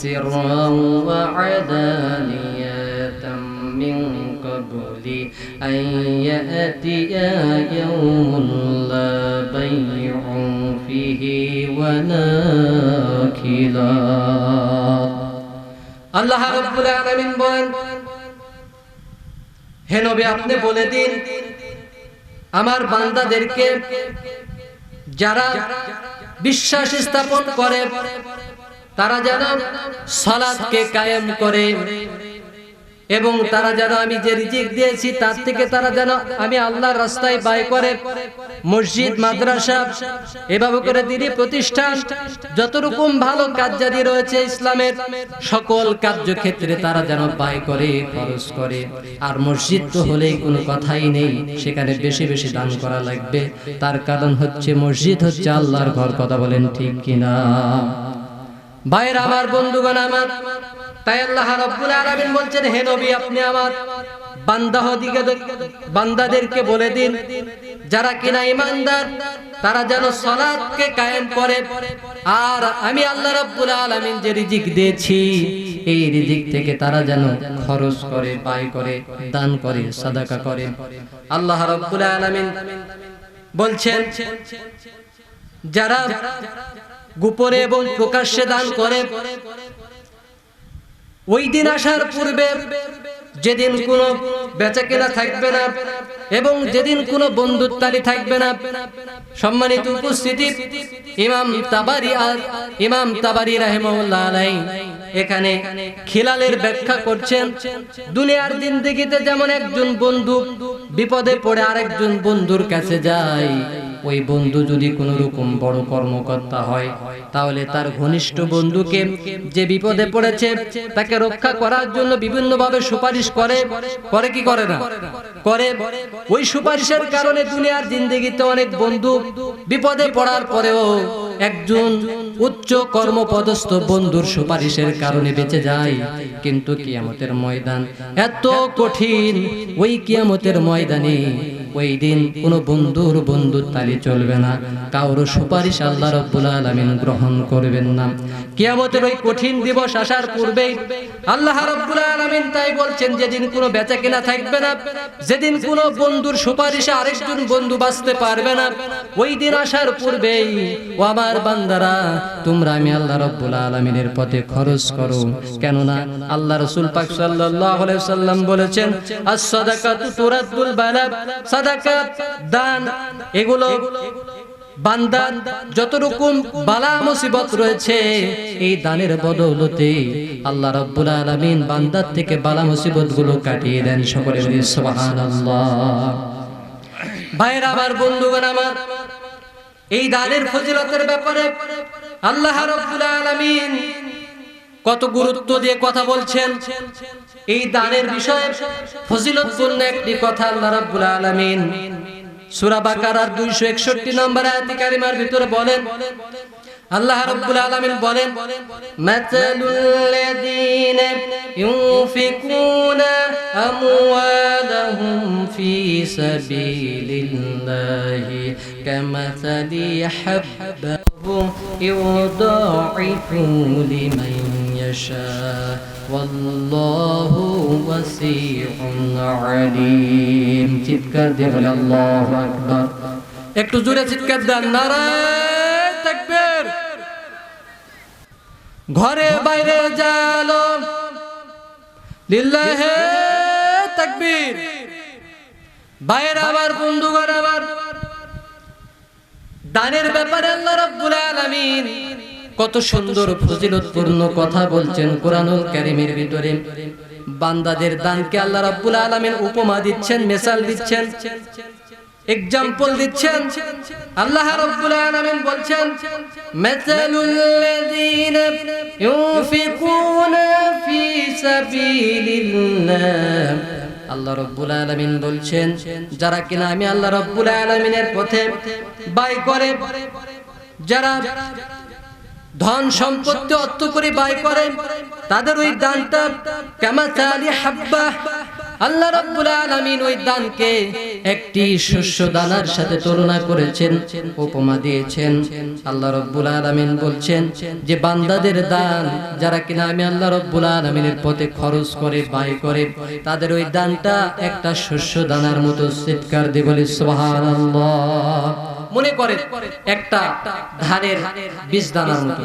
সিররান ওয়া আলানিয়াতাম মিন ক্বাবলি আন ইয়াতিয়া ইয়াউমুন লা বাই'উন ফিহি ওয়ালা খিলাফ। আল্লাহ রাব্বুল আলামিন বলেন, হে নবী আপনি বলে দিন আমার বান্দাদেরকে, যারা বিশ্বাস স্থাপন করে তারা যেন সালাতকে কায়েম করে, এবং তারা যেন আমি যে রিজিক দিয়েছি তার থেকে তারা যেন আমি আল্লাহর রাস্তায় ব্যয় করে। মসজিদ, মাদ্রাসা, এভাবে করে দিনী প্রতিষ্ঠান, যত রকম ভালো কার্যাদি রয়েছে ইসলামের সকল কার্যক্ষেত্রে তারা যেন ব্যয় করে, খরচ করে। আর মসজিদ তো হলেই কোনো কথাই নেই, সেখানে বেশি বেশি দান করা লাগবে। তার কারণ হচ্ছে মসজিদ হচ্ছে আল্লাহর ঘর। কথা বলেন ঠিক কিনা? ভাইরা আমার, বন্ধুগণ আমার, তাই আল্লাহ রাব্বুল আলামিন বলছেন, হে নবী আপনি আমার বান্দাদেরকে বলে দিন যারা কিনা ঈমানদার তারা যেন সালাতকে কায়েম করে, আর আমি আল্লাহ রাব্বুল আলামিন যে রিজিক দিয়েছি এই রিজিক থেকে তারা যেন খরচ করে, ব্যয় করে, দান করে, সাদাকা করে। আল্লাহ রাব্বুল আলামিন বলছেন, যারা গোপনে এবং প্রকাশ্যে দান করে, ওই দিন আসার পূর্বে যেদিন কোনো বেচাকেনা থাকবে না এবং যেদিন কোনো বন্ধুত্বালি থাকবে না। সম্মানিত উপস্থিতি, ইমাম তাবারি রাহিমাহুল্লাহ আলাইহি এখানে খিলালের ব্যাখ্যা করছেন, দুনিয়ার জিন্দেগিতে যেমন একজন বন্ধু বিপদে পড়ে আরেকজন বন্ধুর কাছে যায়, ওই বন্ধু যদি কোনো রকম বড় কর্মকর্তা হয় তাহলে তার ঘনিষ্ঠ বন্ধুকে যে বিপদে পড়েছে তাকে রক্ষা করার জন্য বিভিন্নভাবে সুপারিশ করে কি করে না? করে। ওই সুপারিশের কারণে দুনিয়ার জিন্দেগিতে অনেক বন্ধু বিপদে পড়ার পরেও একজন উচ্চ কর্মপদস্থ বন্ধুর সুপারিশের কারণে বেঁচে যায়। কিন্তু কিয়ামতের ময়দান এত কঠিন, ওই কিয়ামতের ময়দানে ওই দিন কোনো বন্ধুর বন্ধুত্বালি চলবে না, কারো সুপারিশ আল্লাহ রাব্বুল আলামিন গ্রহণ করবেন না। কিয়ামতের ওই কঠিন দিবস আসার পূর্বেই আল্লাহ রাব্বুল আলামিন তাই বলছেন, যেদিন কোনো বেচাকেনা থাকবে না, যেদিন কোনো বন্ধুর সুপারিশে আরেকজন বন্ধু বাঁচতে পারবে না, ওই দিন আসার পূর্বেই ও আমার বান্দারা তোমরা আমি আল্লাহ রাব্বুল আলামিনের পথে খরচ করো। কেননা আল্লাহ রাসূল পাক সাল্লাল্লাহু আলাইহি ওয়াসাল্লাম বলেছেন, আস-সাদাকাতু তুরাদ্দুল বালা, সাদাকা দান এগুলো বান্দা যত রকম বালা মুসিবত রয়েছে এই দানের বদৌলতে আল্লাহ রাব্বুল আলামিন বান্দার থেকে বালা মুসিবত গুলো কাটিয়ে দেন। সকলে বলি সুবহানাল্লাহ। ভাইরা আমার, বন্ধুগণ আমার, এই দানের ফজিলতের ব্যাপারে আল্লাহ রাব্বুল আলামিন কত গুরুত্ব দিয়ে কথা বলছেন। এই দানের বিষয়ে ফজিলতপূর্ণ একটি কথা আল্লাহ রাব্বুল আলামিন সূরা বাকারার 261 নম্বর আয়াতে কারিমার ভিতরে বলেন, আল্লাহ রাব্বুল আলামিন বলেন, মাতালুল লাযীনা ইউনফিকুনা আমওয়ালাহুম ফি সাবিলিল্লাহি কামাসালি হাব্বাতিন ইউদাইফু লিমান ইয়াশা ওয়াল্লাহু ওয়াসিউন আলীম। চিৎকার দিয়ে বলেন আল্লাহু আকবার। একটু জোরে চিৎকার দেন, নারায়ে তাকবীর। ঘরে বাইরে জালো লিল্লাহে তাকবীর। বাইরে আবার বন্ধুগণ আবার, দানের ব্যাপারে আল্লাহ রাব্বুল আলামিন কত সুন্দর ফজিলতপূর্ণ কথা বলছেন কোরআনুল কারীমের ভিতরে। বান্দাদের দানকে আল্লাহ রাব্বুল আলামিন উপমা দিচ্ছেন, মিসাল দিচ্ছেন, এক্সাম্পল দিচ্ছেন। আল্লাহ রাব্বুল আলামিন বলছেন, মাতালুল লাযীনা ইউনফিকুনা ফি সাবিলিল্লাহ। আল্লাহ রাব্বুল আলামিন বলছেন, যারা কিনা আমি আল্লাহ রাব্বুল আলামিনের পথে ব্যয় করে, যারা ধন সম্পত্তি অর্থ করে ব্যয় করে, তাদের ওই দানটা কামাসালি হাব্বা। আল্লাহ রাব্বুল আলামিন ওই দানকে একটি শস্য দানার সাথে তুলনা করেছেন, উপমা দিয়েছেন। আল্লাহ রাব্বুল আলামিন বলছেন যে বান্দাদের দান, যারা কিনা আমি আল্লাহ রাব্বুল আলামিনের পথে খরচ করে ব্যয় করে, তাদের ওই দানটা একটা শস্য দানার মতো। চিৎকার দিয়ে বলি সুবহানাল্লাহ। মনে করে একটা ধানের বীজ দানার মতো।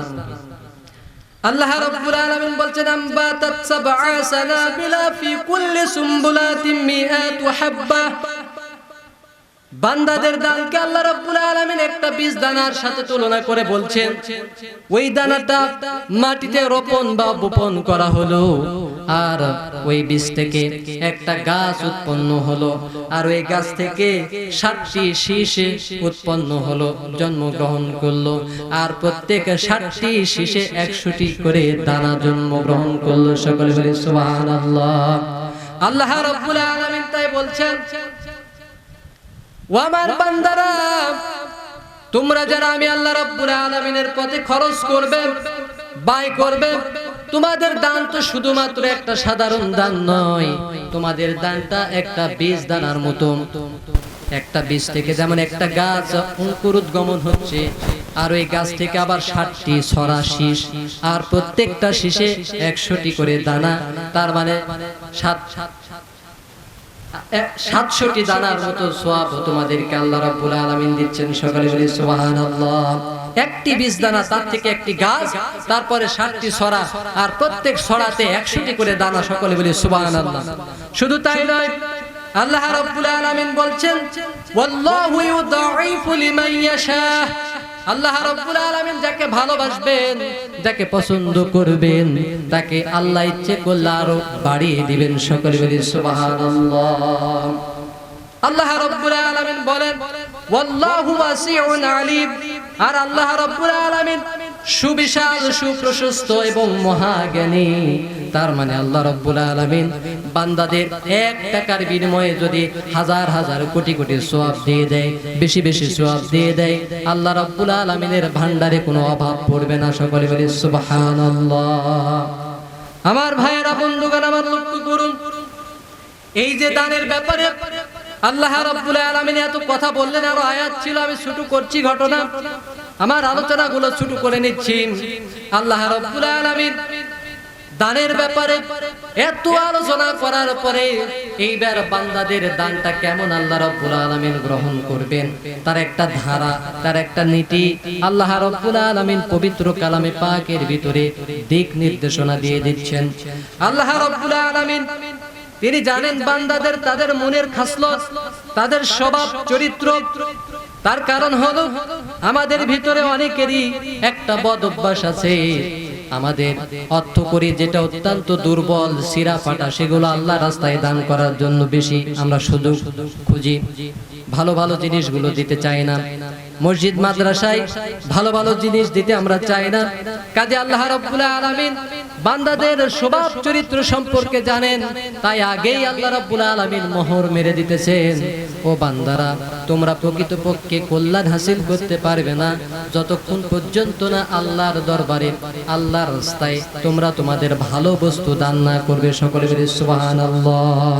আল্লাহ রাব্বুল আলামিন বলছেন, আমবাতাত সাবআ সানাবিলা ফি কুল্লি সুমবুলাতিন মিআতু হাব্বা। বান্দাদের দানকে আল্লাহ রাব্বুল আলামিন একটা বীজ দানার সাথে তুলনা করে বলছেন, ওই দানাটা মাটিতে রোপণ বা বপন করা হলো, আর ওই বীজ থেকে একটা গাছ উৎপন্ন হলো, আর ওই গাছ থেকে 60টি শীষে উৎপন্ন হলো, জন্মগ্রহণ করলো, আর প্রত্যেক 60টি শীষে 100টি করে দানা জন্মগ্রহণ করলো। সকলে বলি সুবহানাল্লাহ। আল্লাহ রাব্বুল আলামিন তাই বলছেন, ও আমার বান্দারা, তোমরা যারা আমি আল্লাহ রাব্বুল আলামিনের পথে খরচ করবে, ব্যয় করবে, তোমাদের দান তো শুধুমাত্র একটা সাধারণ দান নয়, তোমাদের দানটা একটা বীজ দানার মতো। একটা বীজ থেকে যেমন একটা গাছ অঙ্কুরোদ্গমন হচ্ছে, আর ওই গাছ থেকে আবার 60টি ছড়া শীষ, আর প্রত্যেকটা শীষে 100টি করে দানা, তার মানে 700টি দানার মতো সওয়াব তোমাদেরকে আল্লাহ রাব্বুল আলামিন দিচ্ছেন। সকলে বলি সুবহানাল্লাহ। একটি বীজ দানা, তার থেকে একটি গাছ, তারপরে 60টি ছড়া, আর প্রত্যেক ছড়াতে 100টি করে দানা। সকলে বলি সুবহানাল্লাহ। শুধু তাই নয়, আল্লাহ রাব্বুল আলামিন বলছেন, ওয়াল্লাহু ইউদাইফু লিমান ইয়াশা। আল্লাহ রাব্বুল আলামিন যাকে ভালোবাসবেন, যাকে পছন্দ করবেন, তাকে আল্লাহ ইচ্ছে করলে আরো বাড়িয়ে দিবেন। সকলে বলি সুবহানাল্লাহ। আল্লাহ রাব্বুল আলামিন বলেন, ওয়াল্লাহু ওয়াসিউন আলীম। আর আল্লাহ রাব্বুল আলামিন সুবিশাল, সুপ্রশস্ত এবং মহাজ্ঞানী। তার মানে আল্লাহ রাব্বুল আলামিন বান্দাদের 1 টাকার বিনিময়ে যদি হাজার হাজার কোটি কোটি সওয়াব দিয়ে দেয়, বেশি বেশি সওয়াব দিয়ে দেয়, আল্লাহ রাব্বুল আলামিনের ভান্ডারে কোনো অভাব পড়বে না। সকলে বলি সুবহানাল্লাহ। আমার ভাইয়েরা, বন্ধুগণ আমার, লক্ষ্য করুন, এই যে দানের ব্যাপারে আল্লাহ রাব্বুল আলামিন এত কথা বললেন। আরো আয়াত ছিল, আমি ছোট করছি ঘটনা, আমার আলোচনাগুলো ছোট করে নিচ্ছি। আল্লাহ রাব্বুল আলামিন দানের ব্যাপারে এত আলোচনা করার পরে এইবার বান্দাদের দানটা কেমন আল্লাহ রাব্বুল আলামিন গ্রহণ করবেন, তার একটা ধারা, তার একটা নীতি আল্লাহ রাব্বুল আলামিন পবিত্র কালামে পাকের ভিতরে দিক নির্দেশনা দিয়ে দিচ্ছেন। আল্লাহ রাব্বুল আলামিন তিনি জানেন বান্দাদের, তাদের মনের খাসলত, তাদের স্বভাব চরিত্র। তার কারণ হলো আমাদের ভিতরে অনেকেরই একটা বদ অভ্যাস আছে, আমাদের অর্থ করি যেটা অত্যন্ত দুর্বল সিরা ফাটা, সেগুলো আল্লাহর রাস্তায় দান করার জন্য বেশি আমরা সুযোগ খুঁজি। ভালো ভালো জিনিসগুলো দিতে চাই না, মসজিদ মাদ্রাসায় ভালো ভালো জিনিস দিতে আমরা চাই না। কাজে আল্লাহ রাব্বুল আলামিন বান্দাদের স্বভাব চরিত্র সম্পর্কে জানেন, তাই আগেই আল্লাহ রাব্বুল আলামিন মোহর মেরে দিতেছেন, ও বান্দারা তোমরা প্রকৃতপক্ষে কল্যাণ হাসিল করতে পারবে না যতক্ষণ পর্যন্ত না আল্লাহর দরবারে আল্লাহর রাস্তায় তোমরা তোমাদের ভালো বস্তু দান না করবে। সকলে বলি সুবহানাল্লাহ।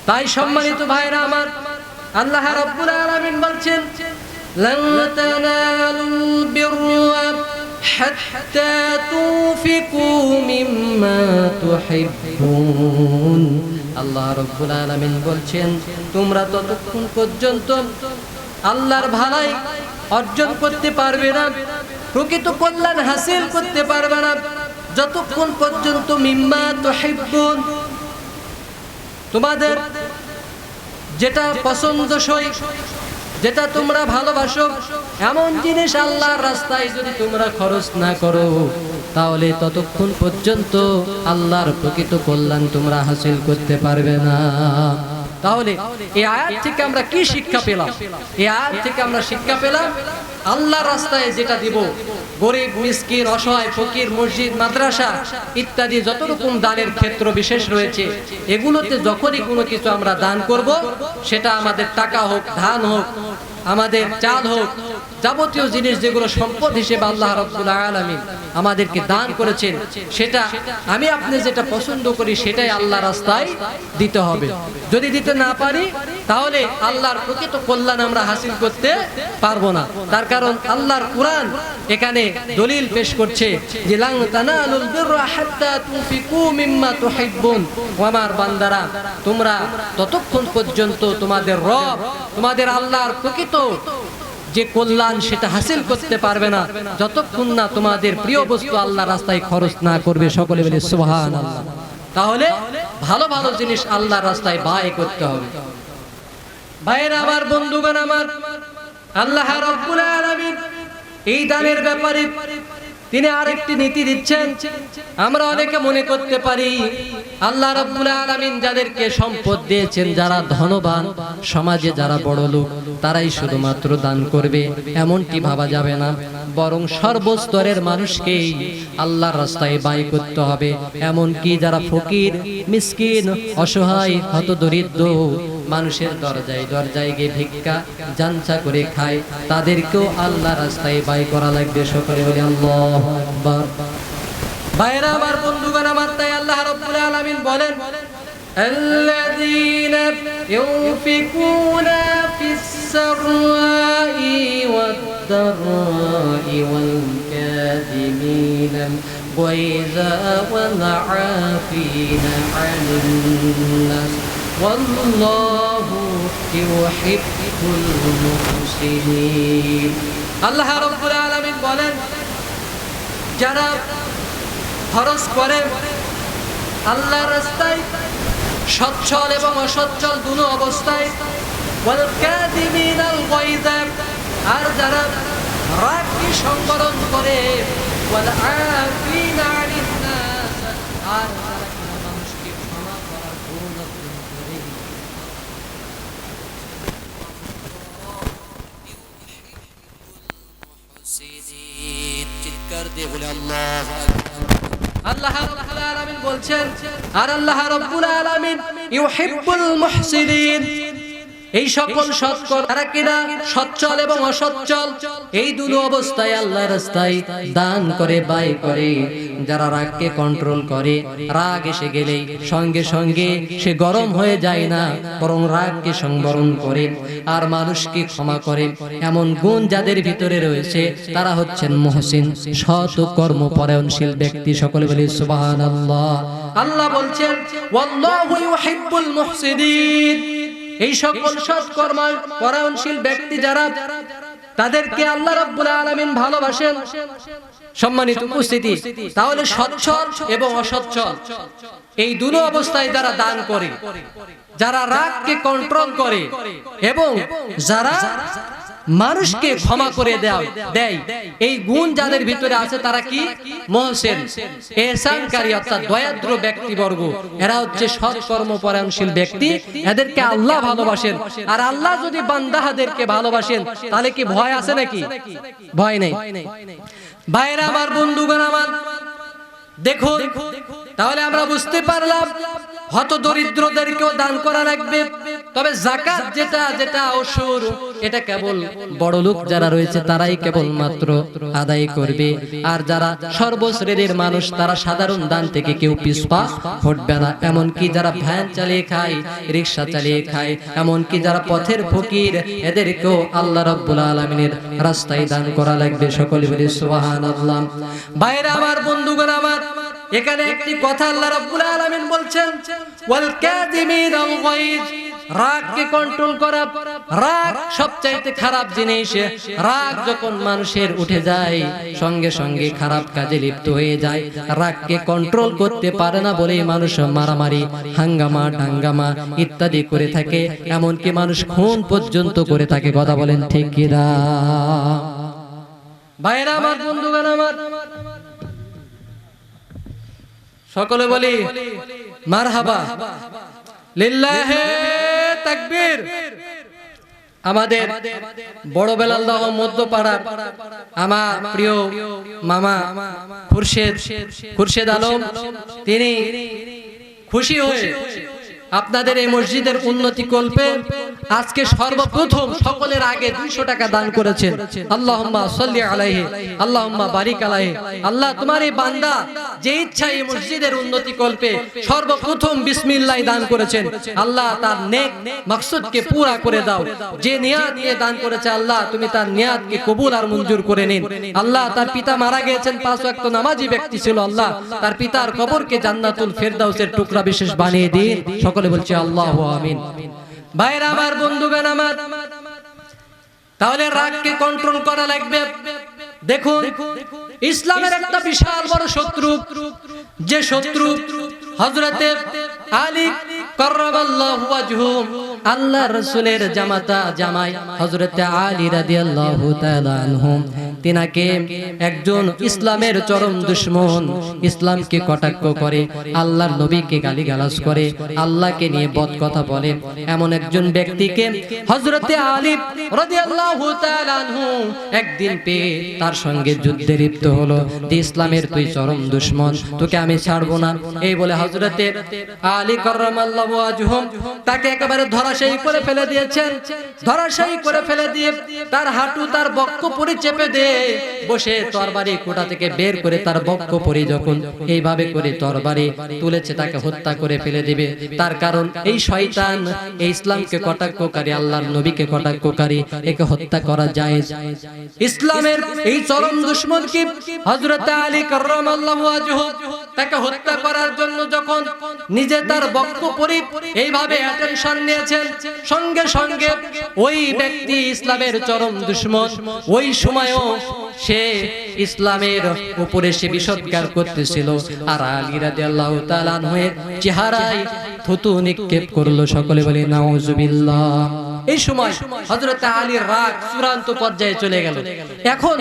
তাই সম্মানিত ভাইরা আমার, আল্লাহ রাব্বুল আলামিন বলছেন, লান তানালুল বিররা হাত্তা তুনফিকু মিম্মা তুহিব্বুন। আল্লাহ রাব্বুল আলামিন বলছেন, তোমরা ততক্ষণ পর্যন্ত আল্লাহর ভালাই অর্জন করতে পারবে না, প্রকৃত কল্যাণ হাসিল করতে পারবে না যতক্ষণ পর্যন্ত মিম্মা তুহিব্বুন, তোমাদের যেটা পছন্দসই, যেটা তোমরা ভালোবাসো, এমন জিনিস আল্লাহর রাস্তায় যদি তোমরা খরচ না করো, তাহলে ততক্ষণ পর্যন্ত আল্লাহর প্রকৃত কল্যাণ তোমরা হাসিল করতে পারবে না। তাহলে এই আয়াত থেকে আমরা কি শিক্ষা পেলাম? এই আয়াত থেকে আমরা শিক্ষা পেলাম, আল্লাহর রাস্তায় যেটা দিব, গরিব মিসকিন অসহায় ফকির মসজিদ মাদ্রাসা ইত্যাদি যত রকম দানের ক্ষেত্র বিশেষ রয়েছে, এগুলোতে যখনই কোনো কিছু আমরা দান করব, সেটা আমাদের টাকা হোক, ধান হোক, আমাদের চাল হোক, যাবতীয় জিনিস যেগুলো সম্পদ হিসেবে আল্লাহ রাব্বুল আলামিন আমাদেরকে দান করেছেন, সেটা আমি আপনি যেটা পছন্দ করি সেটাই আল্লাহর রাস্তায় দিতে হবে। যদি দিতে না পারি, তাহলে আল্লাহর প্রকৃত কল্যাণ আমরা হাসিল করতে পারবো না। তার কারণ আল্লাহর কুরআন এখানে দলিল পেশ করছে যে লান তানালুল বিররা হাত্তা তুনফিকু মিম্মা তুহিব্বুন। ও আমার বান্দারা, তোমরা ততক্ষণ পর্যন্ত তোমাদের রব, তোমাদের আল্লাহর প্রকৃত যে কল্যাণ সেটা হাসিল করতে পারবে না যতক্ষণ না তোমাদের প্রিয় বস্তু আল্লাহর রাস্তায় খরচ না করবে। সকলে বলে সুবহানাল্লাহ। তাহলে ভালো ভালো জিনিস আল্লাহর রাস্তায় ব্যয় করতে হবে। ভাইরা আমার, বন্ধুগণ আমার, আল্লাহ রাব্বুল আলামিন এই দানের ব্যাপারে তিনি আরেকটি নীতি দিচ্ছেন। আমরা অনেকে মনে করতে পারি আল্লাহ রাব্বুল আলামিন যাদেরকে সম্পদ দিয়েছেন, যারা ধনবান, সমাজে যারা বড় লোক, তারাই শুধুমাত্র দান করবে, এমনটি ভাবা যাবে না। বরং সর্বস্তরের মানুষকেই আল্লাহর রাস্তায় ব্যয় করতে হবে। এমনকি যারা ফকির মিসকিন অসহায় হতদরিদ্র, মানুষের দরজায় দরজায় গিয়ে ভিক্ষা জানচা করে খায়, তাদেরকেও আল্লাহর রাস্তায় ব্যয় করা লাগবে। সকলে বলি আল্লাহু আকবার। ভাইরা আমার, বন্ধুগণ আমার, তাই আল্লাহ রাব্বুল আলামিন বলেন, আল্লাযীনা ইউনফিকুনা ফিস সাররাই ওয়াদ-দাররাই ওয়াল কাযিমিনা ওয়াইযা ওয়াল আফিনা আনিন নাস ওয়াল্লাহু ইউহিব্বুল মুহসিনিন। আল্লাহ রাব্বুল আলামিন বলেন, যারা খরচ করে আল্লাহর রাস্তায় সচ্ছল এবং অসচ্ছল দুনো অবস্থায়, ওয়াল কাযিমিনাল গায়যা, আর যারা রাগকে সংবরণ করে, ওয়াল আফিনা আনিন নাস, আর যারা মানুষকে ক্ষমা করার গুণ অর্জন করে। চিৎকার দিয়ে বলে আল্লাহু আকবার। আল্লাহ রাব্বুল আলামিন বলছেন, আর আল্লাহ রাব্বুল আলামিন ইউহিব্বুল মুহসিনিন, এই সকল সৎকর্ম যারা কিনা সচ্ছল এবং অসচ্ছল এই দুটো অবস্থায় আল্লাহর রাস্তায় দান করে, ব্যয় করে, যারা রাগকে কন্ট্রোল করে, রাগ এসে গেলেই সঙ্গে সঙ্গে সে গরম হয়ে যায় না, বরং রাগকে সংবরণ করে আর মানুষকে ক্ষমা করে, এমন গুণ যাদের ভিতরে রয়েছে তারা হচ্ছেন মুহসিন, সৎ ও কর্মপরায়ণশীল ব্যক্তি। সকলে বলি সুবহানাল্লাহ। আল্লাহ বলছেন, ওয়াল্লাহু ইউহিব্বুল মুহসিনিন, এই সকল সৎকর্ম পরায়ণশীল ব্যক্তি যারা, তাদেরকে আল্লাহ রাব্বুল আলামিন ভালোবাসেন। সম্মানিত উপস্থিতি, তাহলে সচ্ছল এবং অসচ্ছল এই দুটো অবস্থায় যারা দান করে, যারা রাগকে কন্ট্রোল করে এবং যারা মানুষকে ক্ষমা করে দেয়, এই গুণ যাদের ভিতরে আছে তারা কি মুহসিন, ইহসানকারী অর্থাৎ দয়াদ্র ব্যক্তিবর্গ। এরা হচ্ছে সৎ কর্মপরায়ণশীল ব্যক্তি, এদেরকে আল্লাহ ভালোবাসেন। আর আল্লাহ যদি বান্দাদেরকে ভালোবাসেন তাহলে কি ভয় আছে নাকি? ভয় নেই। ভাইরা আমার, বন্ধুগণ আমার, দেখুন তাহলে আমরা বুঝতে পারলাম হত দরিদ্রদেরকেও দান করা লাগবে। তবে যাকাত যেটা অসুর, এটা কেবল বড় লোক যারা রয়েছে তারাই কেবল মাত্র আদায় করবে। আর যারা সর্বশ্রেণীর মানুষ তারা সাধারণ দান থেকে কেউ পিছপা হটবে না। এমনকি যারা ভ্যান চালিয়ে খায়, রিক্সা চালিয়ে খায়, এমনকি যারা পথের ফকির, এদেরকেও আল্লাহ রাব্বুল আলামিনের রাস্তায় দান করা লাগবে। সকলে বলি সুবহানাল্লাহ। ভাইরা আমার, বন্ধুগণ আমার, এখানে একটি কথা আল্লাহ রাব্বুল আলামিন বলছেন, ওয়াল কাযিমিনাল গায়জ, রাগকে কন্ট্রোল করা। রাগ সবচাইতে খারাপ জিনিস। রাগ যখন মানুষের উঠে যায় সঙ্গে সঙ্গে খারাপ কাজে লিপ্ত হয়ে যায়। রাগকে কন্ট্রোল করতে পারে না বলেই মানুষ মারামারি, হাঙ্গামা টাঙ্গামা ইত্যাদি করে থাকে, এমনকি মানুষ খুন পর্যন্ত করে থাকে। কথা বলেন ঠিক কি না? ভাইরা আমার, বন্ধুগণ আমার, সকলে বলি মারহাবা, লিল্লাহে তাকবীর। আমাদের বড় বেলালদহ মধ্যপাড়ার আমার প্রিয় মামা খুরশেদ আলম, তিনি খুশি হয়ে আপনাদের এই মসজিদের উন্নতি কল্পে আজকে সর্বপ্রথম সকলের আগে 200 টাকা দান করেছেন। আল্লাহুম্মা সাল্লি আলাইহি, আল্লাহুম্মা বারিক আলাইহি। আল্লাহ, তোমার এই বান্দা যে ইচ্ছা এই মসজিদের উন্নতি কল্পে সর্বপ্রথম বিসমিল্লাহ দান করেছেন, আল্লাহ তার নেক মাকসুদকে পুরা করে দাও। যে নিয়াত নিয়ে দান করেছে আল্লাহ তুমি তার নিয়াতকে কবুল আর মঞ্জুর করে নিন। আল্লাহ, তার পিতা মারা গিয়েছেন, 5 ওয়াক্ত নামাজি ব্যক্তি ছিল। আল্লাহ, তার পিতার কবরকে জান্নাতুল ফেরদাউসের টুকরা বিশেষ বানিয়ে দিন। সকলে বলছি আল্লাহু আমিন। ভাইরা আমার, বন্ধুগণ আমার, তাহলে রাগকে কন্ট্রোল করা লাগবে। দেখুন, ইসলামের একটা বিশাল বড় শত্রু, যে শত্রু হযরতে আলী কাররামাল্লাহু ওয়াজহু, আল্লাহর রাসূলের জামাই হযরতে আলী রাদিয়াল্লাহু তাআলা আনহু, তিনাকে একজন ইসলামের চরম দুশমন, ইসলামকে কটাক্ষ করে, আল্লাহর নবীকে গালিগালাজ করে, আল্লাহকে নিয়ে বদ কথা বলে, এমন একজন ব্যক্তিকে হযরতে আলী রাদিয়াল্লাহু তাআলা আনহু একদিন পেয়ে তার সঙ্গে যুদ্ধে লিপ্ত হলো। যে ইসলামের তুই চরম দুশমন, তোকে আমি ছাড়বো না, এই বলে হযরতে আলী কাররামাল্লাহু ওয়াজহু তাকে একেবারে ধরাশায়ী করে ফেলে দিয়েছেন। ধরাশায়ী করে ফেলে দিয়ে তার হাঁটু, তার বক্ষ পরি চেপে দিয়ে বসে তরবারি কোটা থেকে বের করে তার বক্ষ পরি যখন এইভাবে করে তরবারি তুলেছে, তাকে হত্যা করে ফেলে দিবে। তার কারণ এই শয়তান, এই ইসলামকে কটাক্ষকারী, আল্লাহর নবীকে কটাক্ষকারী, একে হত্যা করা জায়েজ। ইসলামের এই চরম দুশমন কি হযরত আলী কাররামাল্লাহু ওয়াজহু তাকে হত্যা করার জন্য যখন নিজে তার বক্ষ পরি এইভাবে অ্যাটেনশন নিয়েছেন, সঙ্গে সঙ্গে ওই ব্যক্তি ইসলামের চরম দুশমন ওই সময়ও সে ইসলামের উপরে সে বিষোদ্গার করতেছিল। আর আলী রাদিয়াল্লাহু তাআলা আনহুর চেহারায় থুতু নিক্ষেপ করলো। সকলে বলে নাউজুবিল্লাহ। এই সময় হযরত আলীর রাগ চূড়ান্ত পর্যায়ে চলে গেল। এখন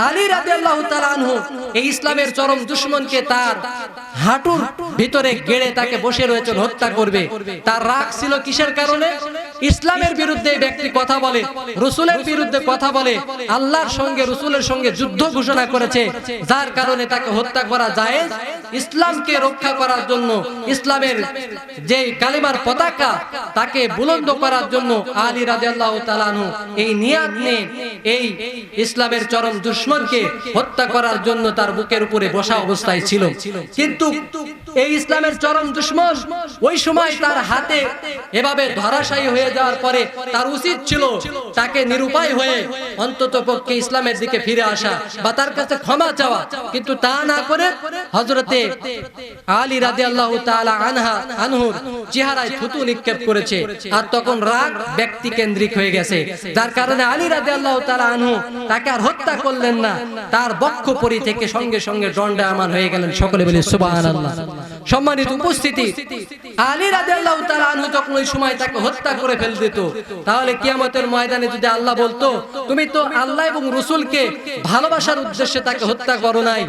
আলী রাদিয়াল্লাহু তাআলা আনহু এই ইসলামের চরম দুশমনকে তার হাঁটুর ভিতরে গেড়ে তাকে বসে রয়েছেন, হত্যা করবে। তার রাগ ছিল কিসের কারণে? ইসলামের বিরুদ্ধে এই ব্যক্তি কথা বলে, রাসূলের বিরুদ্ধে কথা বলে, আল্লাহর সঙ্গে রাসূলের সঙ্গে যুদ্ধ ঘোষণা করেছে, যার কারণে তাকে হত্যা করা জায়েজ। ইসলামকে রক্ষা করার জন্য, ইসলামের যে কালিমার পতাকা তাকে বুলন্দ করার জন্য আলী রাদিয়াল্লাহু তাআলা আনহু এই নিয়াত নিয়ে এই ইসলামের চরম দুশমনকে হত্যা করার জন্য তার বুকের উপরে বসা অবস্থায় ছিল। কিন্তু এই ইসলামের চরম দুশমন ওই সময় তার হাতে এভাবে ধরাশায়ী হয়ে যাওয়ার পরে তার উচিত ছিল তাকে নিরুপায় হয়ে অন্তত পক্ষে ইসলামের দিকে ফিরে আসা বা তার কাছে ক্ষমা চাওয়া, কিন্তু তা না করে হযরতে আলী রাদিয়াল্লাহু তাআলা আনহুর চেহারায় থুতু নিক্ষেপ করেছে। আর তখন রাগ ব্যক্তি কেন্দ্রিক হয়ে গেছে, যার কারণে আলী রাদিয়াল্লাহু তাআলা আনহু তাকে আর হত্যা করলেন না, তার বক্ষ পরি থেকে সঙ্গে সঙ্গে দণ্ডায়মান হয়ে গেলেন। সকলে বলি সুবহানাল্লাহ। সম্মানিত উপস্থিতি, আলী রাদিয়াল্লাহু তাআলা আনহু যখন ওই সময় তাকে হত্যা করে ফেল দিত, তাহলে কিয়ামতের ময়দানে যদি আল্লাহ বলতো তুমি তো আল্লাহ এবং রাসূলকে ভালোবাসার উদ্দেশ্যে তাকে হত্যা করো নাই,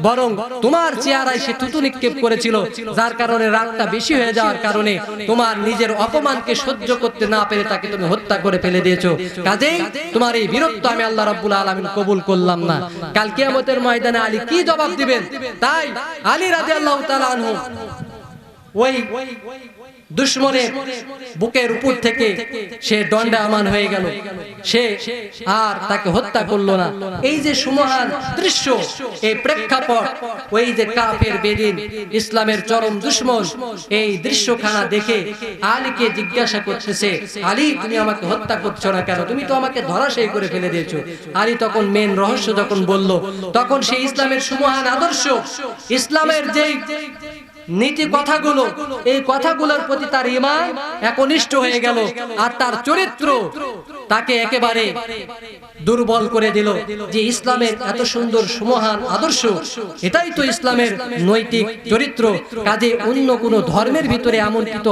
বরং তোমার চেহারায় সে থুতু নিক্ষেপ করেছিল, যার কারণে রাগটা বেশি হয়ে যাওয়ার কারণে তোমার নিজের অপমানকে সহ্য করতে না পেরে তাকে তুমি হত্যা করে ফেলে দিয়েছো, কাজেই তোমার এই বীরত্ব আমি আল্লাহ রাব্বুল আলামিন কবুল করলাম না। কাল কিয়ামতের ময়দানে আলী কি জবাব দিবেন? তাই আলী রাদিয়াল্লাহু তাআলা আনহু ওই দুশমনের বুকের উপর থেকে সে দণ্ডায়মান হয়ে গেল, সে আর তাকে হত্যা করলো না। এই যে সুমহান দৃশ্য, এই প্রেক্ষাপট, ওই যে কাফের বেদিন ইসলামের চরম দুশমন, এই দৃশ্যখানা দেখে আলীকে জিজ্ঞাসা করতেছে, আলী তুমি আমাকে হত্যা করছো না কেন? তুমি তো আমাকে ধরাশায়ী করে ফেলে দিয়েছো। আলী তখন মেন রহস্য যখন বলল, তখন সেই ইসলামের সুমহান আদর্শ, ইসলামের যেই নীতি কথাগুলো, এই কথাগুলোর প্রতি তার ঈমান একনিষ্ঠ হয়ে গেল, আর তার চরিত্র তাকে একেবারে দুর্বল করে দিল। যে ইসলামের এত সুন্দর সুমহান আদর্শ, এটাই তো ইসলামের নৈতিক চরিত্র, কাজে অন্য কোন ধর্মের ভিতরে এমনটি তো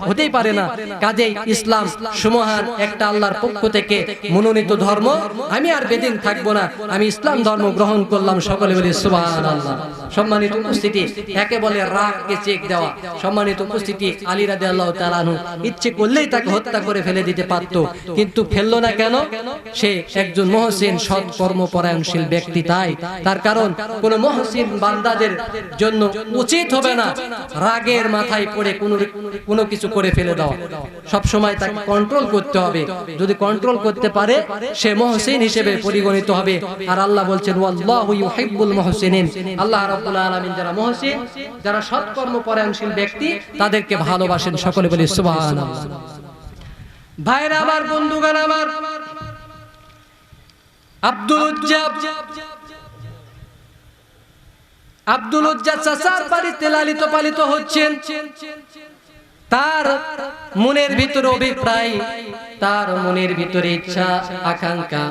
হতেই পারে না। কাজেই ইসলাম সুমহান একটা আল্লাহর পক্ষ থেকে মনোনীত ধর্ম, আমি আর বেদিন থাকবো না, আমি ইসলাম ধর্ম গ্রহণ করলাম। সকলে বলি সুবহানাল্লাহ। সম্মানিত উপস্থিতি, একে বলে রাগকে চেক দেওয়া। সম্মানিত উপস্থিতি, আলী রাদিয়াল্লাহু তাআলা আনহু ইচ্ছে করলেই তাকে হত্যা করে ফেলে দিতে পারত, কিন্তু ফেললো না কেন? সে একজন মুহসিন, সৎ কর্মপরায়ণশীল ব্যক্তি, তাই তার কারণ কোন মুহসিন বান্দাদের জন্য উচিত হবে না রাগের মাথায় পড়ে কোনো কিছু করে ফেলে দেওয়া। সব সময় তাকে কন্ট্রোল করতে হবে, যদি কন্ট্রোল করতে পারে সে মুহসিন হিসেবে পরিগণিত হবে। আর আল্লাহ বলছেন ওয়াল্লাহু ইউহিব্বুল মুহসিনিন, আল্লাহ রাব্বুল আলামিন যারা মুহসিন, যারা সৎ কর্মপরায়ণশীল ব্যক্তি, তাদেরকে ভালোবাসেন। সকলে বলি সুবহানাল্লাহ। ভাইরা আমার, বন্ধুগণ আমার, আব্দুল উজ্জা চাচার বাড়িতে লালিত পালিত হচ্ছেন। তার মনের ভিতরে অভিপ্রায়, তার মনের ভিতরে ইচ্ছা আকাঙ্ক্ষা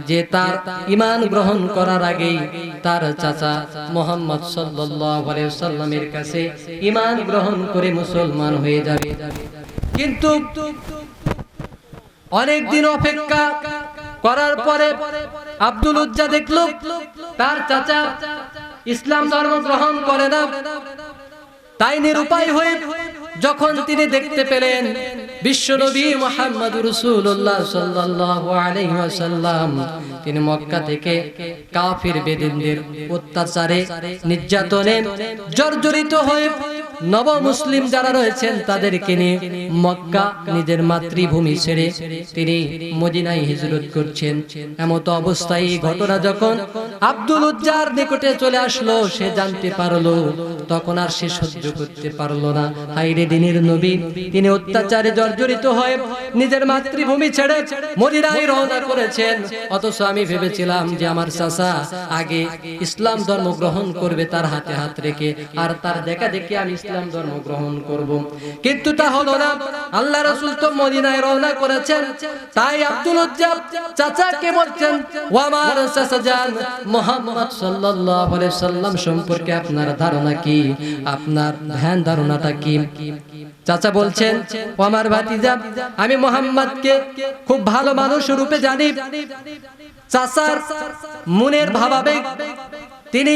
যে তার ঈমান গ্রহণ করার আগেই তার চাচা মুহাম্মদ সাল্লাল্লাহু আলাইহি ওয়াসাল্লামের কাছে ঈমান গ্রহণ করে মুসলমান হয়ে যাবে। কিন্তু অনেক দিন অপেক্ষা করার পরে আব্দুল উজ্জা দেখল তার চাচা ইসলাম ধর্ম গ্রহণ করে না। তাই নিরুপায় হয়ে যখন তিনি দেখতে পেলেন বিশ্বনবী মুহাম্মদুর রাসূলুল্লাহ সাল্লাল্লাহু আলাইহি ওয়াসাল্লাম তিনি মক্কা থেকে কাফির বেদিনদের অত্যাচারে, নির্যাতনে জর্জরিত হয়ে নব মুসলিম যারা রয়েছেন তাদেরকে নিয়ে মক্কা নিজের মাতৃভূমি ছেড়ে তিনি মদিনায় হিজরত করছেন। এমত অবস্থায় এই ঘটনা যখন আব্দুল উজ্জার নিকটে চলে আসলো, সে জানতে পারলো, তখন আর সে সহ্য করতে পারলো না। হায়রে দিনের নবী, তিনি অত্যাচারে জর্জরিত হয়ে নিজের মাতৃভূমি ছেড়ে মদিনায় রওনা করেছেন, অথচ আমি ভেবেছিলাম যে আমার চাচা আগে ইসলাম ধর্ম গ্রহণ করবে তার হাতে হাত রেখে, আর তার দেখা দেখে আমি ইসলাম ধর্ম গ্রহণ করব। কিন্তু তা হলো না। আল্লাহ রাসূল তো মদিনায় রওনা করেছেন। তাই আব্দুল উজ্জা চাচাকে বলছেন, ও আমার চাচা জান, মুহাম্মদ সাল্লাল্লাহু আলাইহি ওয়াসাল্লাম সম্পর্কে আপনার ধারণা কি? আপনার ধ্যান ধারণাটা কি? চাচা বলছেন, ও আমার ভাতিজা, আমি মুহাম্মদকে খুব ভালো মানুষ রূপে জানি। চাচার মনের ভাবাবেগ তিনি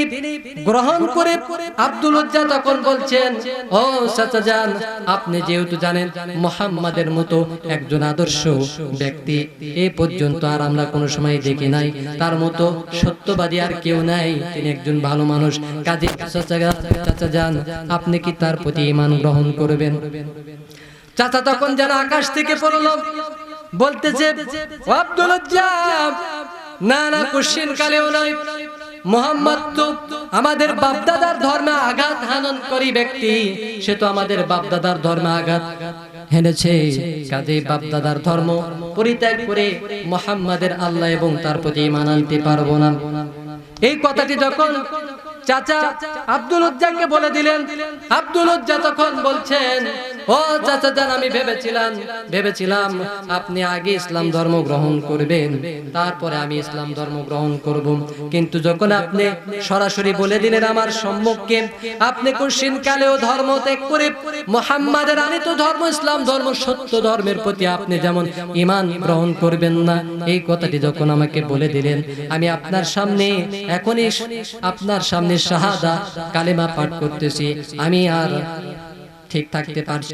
গ্রহণ করে আব্দুল উজ্জা তখন বলছেন, ও চাচা জান, আপনি যেহেতু জানেন মুহাম্মাদের মতো একজন আদর্শ ব্যক্তি এ পর্যন্ত আর আমরা কোনো সময় দেখি নাই, তার মতো সত্যবাদী আর কেউ নাই, তিনি একজন ভালো মানুষ। কাজে চাচা জান, আপনি কি তার প্রতি ঈমান গ্রহণ করবেন? চাচা তখন যেন আকাশ থেকে পড়ল, বলতেছে, ও আব্দুল উজ্জা, না না, কোশ্চিন কালেও নয়। মুহাম্মদ তো আমাদের বাপদাদার ধর্মে আঘাত হাননকারী ব্যক্তি, সে তো আমাদের বাপদাদার ধর্মে আঘাত হেনেছে। কাজে বাপদাদার ধর্ম পরিত্যাগ করে মুহাম্মাদের আল্লাহ এবং তার প্রতি ঈমান আনতে পারবো না। এই কথাটি যখন চাচা আব্দুল উজ্জাকে বলে দিলেন। আব্দুল উজ্জা তখন বলছেন, ও চাচা জান, আমি ভেবেছিলাম আপনি আগে ইসলাম ধর্ম গ্রহণ করবেন, তারপরে আমি ইসলাম ধর্ম গ্রহণ করব, কিন্তু যখন আপনি সরাসরি বলে দিলেন আমার সম্মুখে আপনি কঠিন কালেও ধর্ম ত্যাগ করে মুহাম্মাদের আনিত ধর্ম ইসলাম ধর্ম সত্য ধর্মের প্রতি আপনি যেমন ঈমান গ্রহণ করবেন না, এই কথাটি যখন আমাকে বলে দিলেন, আমি আপনার সামনে এখনই আপনার সামনে শাহাদা কালেমা পাঠ করতেছি, আমি আর ঠিক থাকতে পারছি